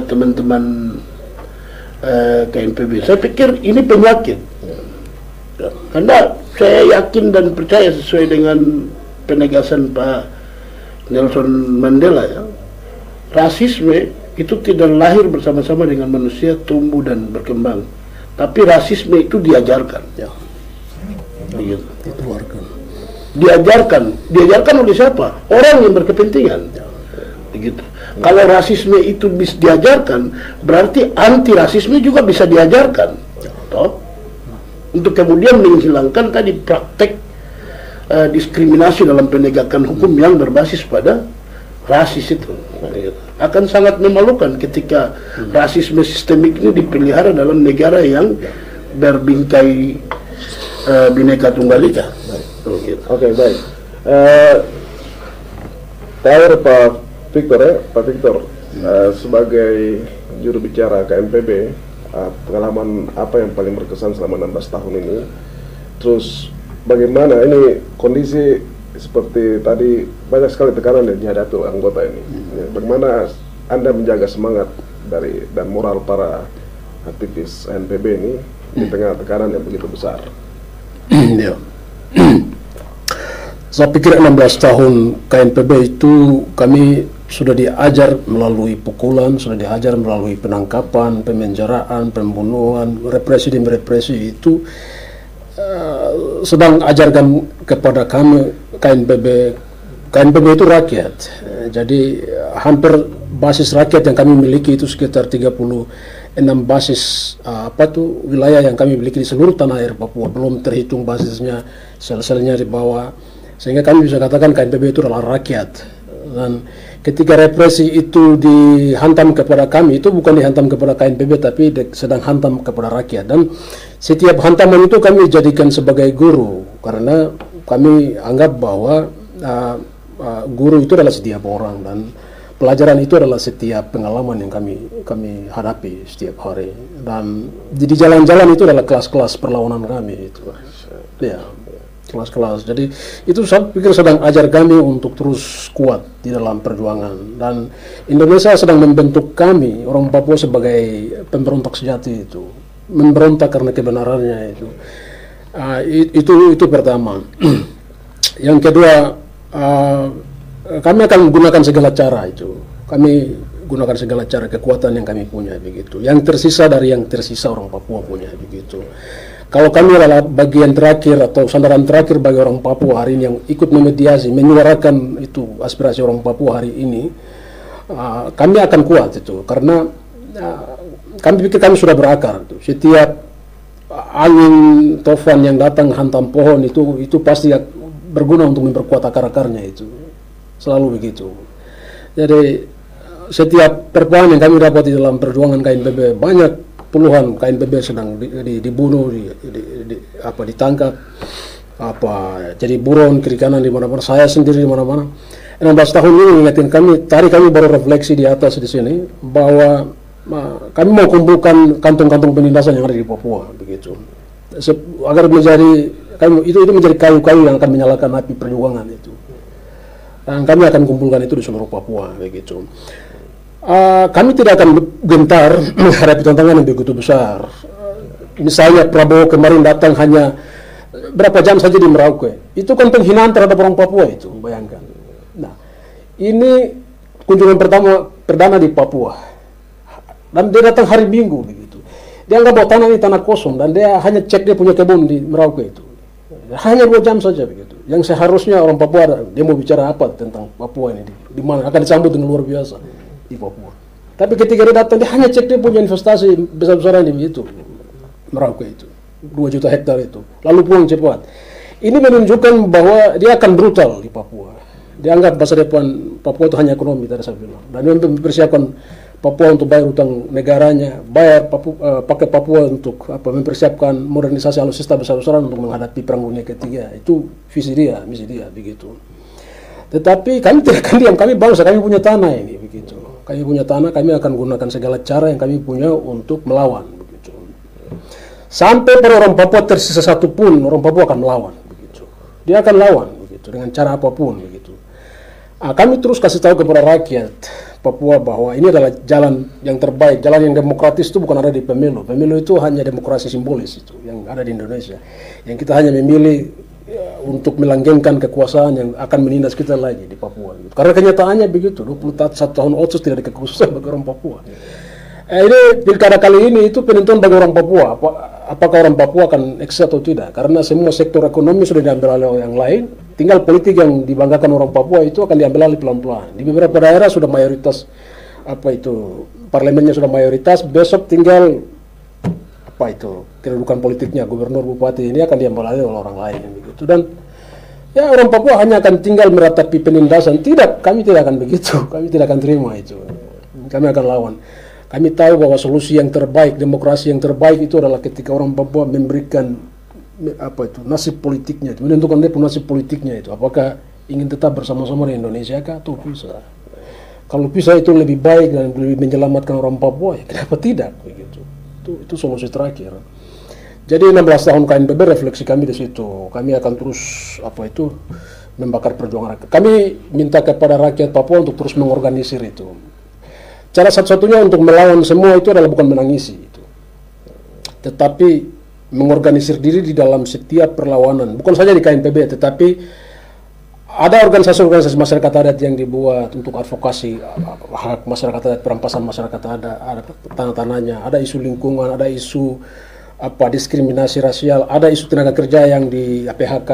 teman-teman KNPB. Saya pikir ini penyakit. Karena saya yakin dan percaya sesuai dengan penegasan Pak Nelson Mandela, ya, rasisme itu tidak lahir bersama-sama dengan manusia, tumbuh dan berkembang. Tapi rasisme itu diajarkan. Ya. Diajarkan oleh siapa? Orang yang berkepentingan. Ya. Begitu. Kalau rasisme itu bisa diajarkan, berarti anti rasisme juga bisa diajarkan. Toh? Untuk kemudian menghilangkan tadi praktek diskriminasi dalam penegakan hukum yang berbasis pada rasis itu. Akan sangat memalukan ketika rasisme sistemik ini dipelihara dalam negara yang berbingkai Bhinneka Tunggal Ika. Oke, baik. Terakhir Pak Victor, sebagai juru bicara KNPB, pengalaman apa yang paling berkesan selama 16 tahun ini? Terus bagaimana ini kondisi seperti tadi, banyak sekali tekanan yang dihadapi oleh anggota ini. Bagaimana Anda menjaga semangat dan moral para aktivis KNPB ini di tengah tekanan yang begitu besar? Ya. Saya pikir 16 tahun KNPB itu kami sudah diajar melalui pukulan, sudah diajar melalui penangkapan, pemenjaraan, pembunuhan, represi demi represi itu sedang ajarkan kepada kami KNPB itu rakyat. Jadi hampir basis rakyat yang kami miliki itu sekitar 36 basis wilayah yang kami miliki di seluruh tanah air Papua, belum terhitung basisnya, sel-selnya di bawah. Sehingga kami bisa katakan KNPB itu adalah rakyat. Dan ketika represi itu dihantam kepada kami, itu bukan dihantam kepada KNPB, tapi sedang hantam kepada rakyat. Dan setiap hantaman itu kami jadikan sebagai guru, karena kami anggap bahwa guru itu adalah setiap orang, dan pelajaran itu adalah setiap pengalaman yang kami hadapi setiap hari. Dan di jalan-jalan itu adalah kelas-kelas perlawanan kami itu. Ya, kelas-kelas. Jadi itu saya pikir sedang ajar kami untuk terus kuat di dalam perjuangan. Dan Indonesia sedang membentuk kami orang Papua sebagai pemberontak sejati itu, memberontak karena kebenarannya itu. Itu pertama. Yang kedua, kami akan menggunakan segala cara itu. Kami gunakan segala cara, kekuatan yang kami punya begitu. Yang tersisa dari yang tersisa orang Papua punya begitu. Kalau kami adalah bagian terakhir atau sandaran terakhir bagi orang Papua hari ini yang ikut memediasi, menyuarakan itu aspirasi orang Papua hari ini, kami akan kuat itu, karena kami pikir kami sudah berakar. Setiap angin tofan yang datang hantam pohon itu pasti berguna untuk memperkuat akar-akarnya itu, selalu begitu. Jadi setiap perjuangan yang kami dapat di dalam perjuangan KNPB, banyak puluhan KNPB sedang dibunuh, ditangkap, jadi buron kiri kanan di mana-mana. Saya sendiri di mana-mana. 16 tahun ini mengingatkan kami. Tadi kami baru refleksi di atas di sini bahwa kami mau kumpulkan kantong-kantong penindasan yang ada di Papua begitu, agar itu menjadi kayu-kayu yang akan menyalakan api perjuangan itu. Dan kami akan kumpulkan itu di seluruh Papua begitu. Kami tidak akan gentar menghadapi tantangan yang begitu besar. Misalnya Prabowo kemarin datang hanya berapa jam saja di Merauke. Itu kan penghinaan terhadap orang Papua itu, bayangkan. Nah, ini kunjungan perdana di Papua. Dan dia datang hari Minggu begitu. Dia nggak bawa tanah ini tanah kosong, dan dia hanya cek dia punya kebun di Merauke itu. Hanya 2 jam saja begitu. Yang seharusnya orang Papua dia mau bicara apa tentang Papua ini, di mana akan disambut dengan luar biasa di Papua. Tapi ketika dia datang, dia hanya cek dia punya investasi besar-besaran di itu, Merauke itu, 2 juta hektar itu, lalu pulang cepat. Ini menunjukkan bahwa dia akan brutal di Papua. Dia anggap masa depan Papua itu hanya ekonomi, tadi saya bilang. Dan dia mempersiapkan Papua untuk bayar utang negaranya, pakai Papua untuk mempersiapkan modernisasi alutsista besar-besaran untuk menghadapi Perang Dunia Ketiga. Itu visi dia, misi dia begitu. Tetapi kami tidak akan diam, kami bangsa, kami punya tanah ini begitu. Kami punya tanah, kami akan gunakan segala cara yang kami punya untuk melawan begitu. Sampai pada orang Papua tersisa satu pun, orang Papua akan melawan begitu. Dia akan lawan begitu dengan cara apapun begitu. Kami terus kasih tahu kepada rakyat Papua bahwa ini adalah jalan yang terbaik, jalan yang demokratis itu bukan ada di pemilu. Pemilu itu hanya demokrasi simbolis itu yang ada di Indonesia. Yang kita hanya memilih untuk melanggengkan kekuasaan yang akan menindas kita lagi di Papua. Gitu. Karena kenyataannya begitu, 21 tahun otsus tidak ada kekhususan bagi orang Papua. Ini pilkada kali ini itu penentuan bagi orang Papua. Apakah orang Papua akan eksis atau tidak? Karena semua sektor ekonomi sudah diambil oleh yang lain. Tinggal politik yang dibanggakan orang Papua itu akan diambil alih pelan-pelan. Di beberapa daerah sudah mayoritas parlemennya sudah mayoritas. Besok tinggal kedudukan politiknya gubernur bupati ini akan diambil alih oleh orang lain begitu. Dan ya orang Papua hanya akan tinggal meratapi penindasan. Tidak, kami tidak akan begitu. Kami tidak akan terima itu. Kami akan lawan. Kami tahu bahwa solusi yang terbaik, demokrasi yang terbaik itu adalah ketika orang Papua memberikan nasib politiknya itu, menentukan dia nasib politiknya itu, apakah ingin tetap bersama-sama di Indonesia kah atau pisah. Kalau pisah itu lebih baik dan lebih menyelamatkan orang Papua, ya kenapa tidak begitu. Itu solusi terakhir. Jadi 16 tahun KNPB refleksi kami di situ. Kami akan terus membakar perjuangan rakyat. Kami minta kepada rakyat Papua untuk terus mengorganisir itu. Cara satu-satunya untuk melawan semua itu adalah bukan menangisi itu, tetapi mengorganisir diri di dalam setiap perlawanan, bukan saja di KNPB, tetapi ada organisasi-organisasi masyarakat adat yang dibuat untuk advokasi hak masyarakat adat, perampasan masyarakat adat, ada tanah-tanahnya, ada isu lingkungan, ada isu diskriminasi rasial, ada isu tenaga kerja yang di PHK.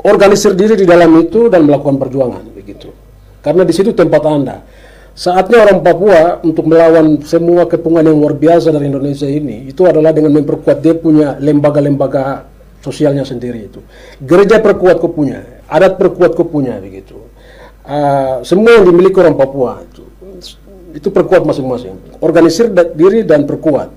Organisir diri di dalam itu dan melakukan perjuangan begitu, karena di situ tempat Anda. Saatnya orang Papua untuk melawan semua kepungan yang luar biasa dari Indonesia ini, itu adalah dengan memperkuat dia punya lembaga-lembaga sosialnya sendiri itu. Gereja perkuat kau punya, adat perkuat kau punya begitu. Semua yang dimiliki orang Papua itu perkuat masing-masing. Organisir diri dan perkuat.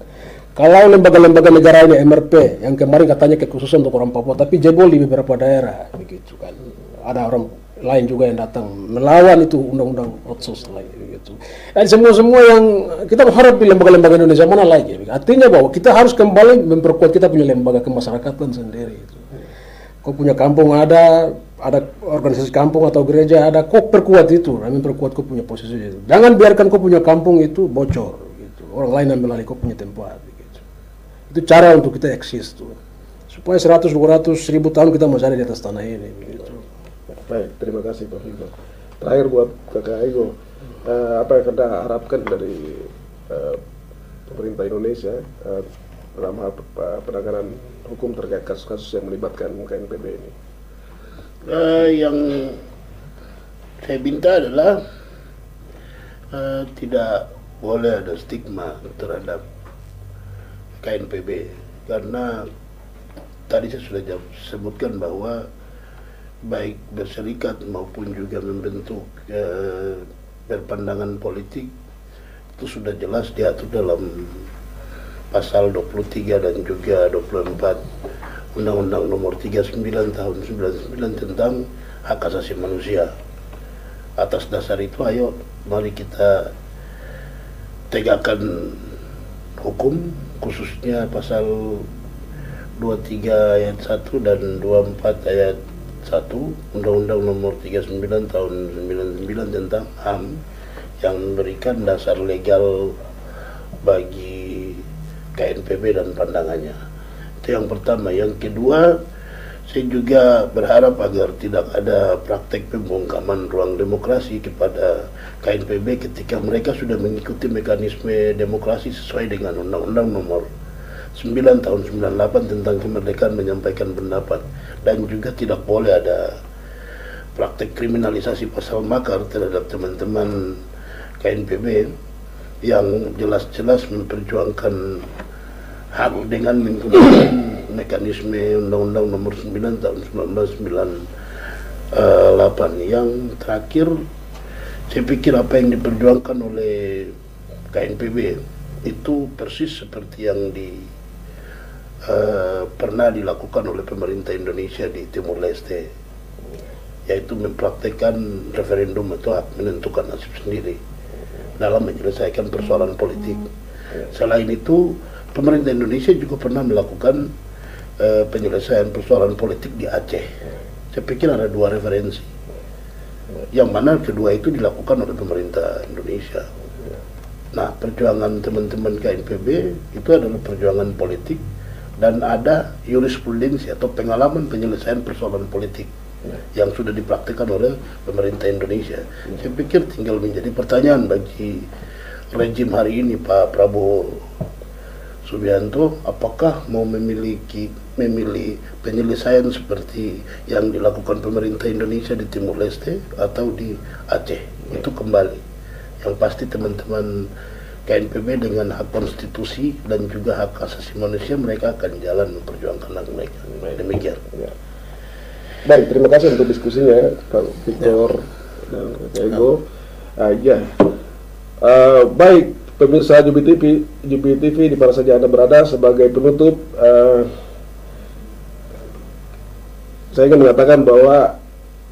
Kalau lembaga-lembaga negara ini MRP yang kemarin katanya kekhususan untuk orang Papua, tapi jebol di beberapa daerah begitu kan. Ada orang lain juga yang datang melawan itu undang-undang otsus lagi begitu. Dan semua yang kita berharap di lembaga-lembaga Indonesia mana lagi. Artinya bahwa kita harus kembali memperkuat kita punya lembaga kemasyarakatan sendiri itu. Kau punya kampung ada organisasi kampung atau gereja ada, kau perkuat itu, memperkuat kau punya posisi itu. Jangan biarkan kau punya kampung itu bocor gitu. Orang lain ambil alih kau punya tempat gitu. Itu cara untuk kita eksis tuh. Supaya 100, 200, 1000 tahun kita masih ada di atas tanah ini begitu. Baik, terima kasih Pak Vigo. Terakhir buat Kakak Ego, apa yang Anda harapkan dari pemerintah Indonesia dalam hal penanganan hukum terkait kasus-kasus yang melibatkan KNPB ini? Yang saya minta adalah tidak boleh ada stigma terhadap KNPB, karena tadi saya sudah sebutkan bahwa baik berserikat maupun juga membentuk berpandangan politik itu sudah jelas diatur dalam pasal 23 dan juga 24 Undang-Undang Nomor 39 Tahun 99 tentang hak asasi manusia. Atas dasar itu ayo mari kita tegakkan hukum, khususnya pasal 23 ayat 1 dan 24 ayat 1 Undang-Undang Nomor 39 Tahun 99 tentang HAM yang memberikan dasar legal bagi KNPB dan pandangannya. Itu yang pertama. Yang kedua, saya juga berharap agar tidak ada praktek pembungkaman ruang demokrasi kepada KNPB ketika mereka sudah mengikuti mekanisme demokrasi sesuai dengan Undang-Undang Nomor 9 Tahun 98 tentang kemerdekaan menyampaikan pendapat. Dan juga tidak boleh ada praktek kriminalisasi pasal makar terhadap teman-teman KNPB yang jelas-jelas memperjuangkan hak dengan menggunakan mekanisme Undang-Undang Nomor 9 Tahun 1998. Yang terakhir, Saya pikir apa yang diperjuangkan oleh KNPB itu persis seperti yang pernah dilakukan oleh pemerintah Indonesia di Timur Leste, yaitu mempraktekkan referendum atau hak menentukan nasib sendiri dalam menyelesaikan persoalan politik. Selain itu, pemerintah Indonesia juga pernah melakukan penyelesaian persoalan politik di Aceh. Saya pikir ada dua referensi, yang mana kedua itu dilakukan oleh pemerintah Indonesia. Nah, perjuangan teman-teman KNPB itu adalah perjuangan politik dan ada jurisprudensi atau pengalaman penyelesaian persoalan politik yang sudah dipraktikkan oleh pemerintah Indonesia. Saya pikir tinggal menjadi pertanyaan bagi rejim hari ini, Pak Prabowo Subianto, apakah mau memilih penyelesaian seperti yang dilakukan pemerintah Indonesia di Timur Leste atau di Aceh. Itu kembali. Yang pasti teman-teman KNPB dengan hak konstitusi dan juga hak asasi manusia, mereka akan jalan memperjuangkan hak mereka. Demikian. Ya. Baik, terima kasih untuk diskusinya, Pak Victor dan Kak Ego. Baik, pemirsa Jubi TV di mana saja Anda berada, sebagai penutup, saya ingin mengatakan bahwa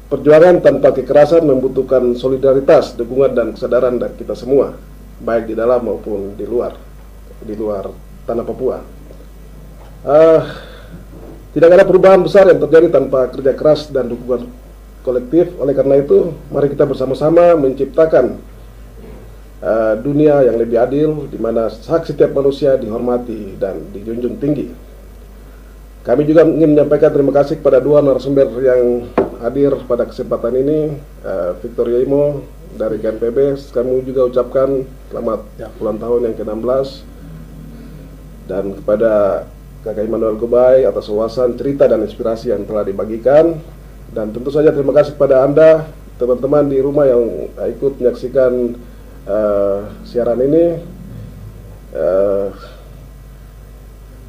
perjuangan tanpa kekerasan membutuhkan solidaritas, dukungan, dan kesadaran dari kita semua, baik di dalam maupun di luar tanah Papua. Tidak ada perubahan besar yang terjadi tanpa kerja keras dan dukungan kolektif. Oleh karena itu, mari kita bersama-sama menciptakan dunia yang lebih adil, di mana hak setiap manusia dihormati dan dijunjung tinggi. Kami juga ingin menyampaikan terima kasih kepada dua narasumber yang hadir pada kesempatan ini, Victor Yaimo dari KNPB. Kami juga ucapkan selamat ulang tahun yang ke-16, dan kepada Kakak Immanuel Gobay atas wawasan, cerita, dan inspirasi yang telah dibagikan. Dan tentu saja terima kasih kepada Anda, teman-teman di rumah yang ikut menyaksikan siaran ini.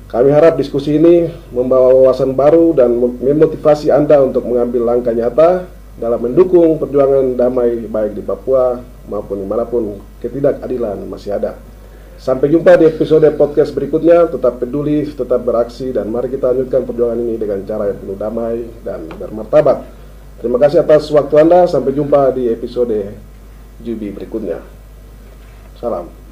Kami harap diskusi ini membawa wawasan baru dan memotivasi Anda untuk mengambil langkah nyata dalam mendukung perjuangan damai, baik di Papua maupun dimanapun ketidakadilan masih ada. Sampai jumpa di episode podcast berikutnya. Tetap peduli, tetap beraksi, dan mari kita lanjutkan perjuangan ini dengan cara yang penuh damai dan bermartabat. Terima kasih atas waktu Anda. Sampai jumpa di episode Jubi berikutnya. Salam.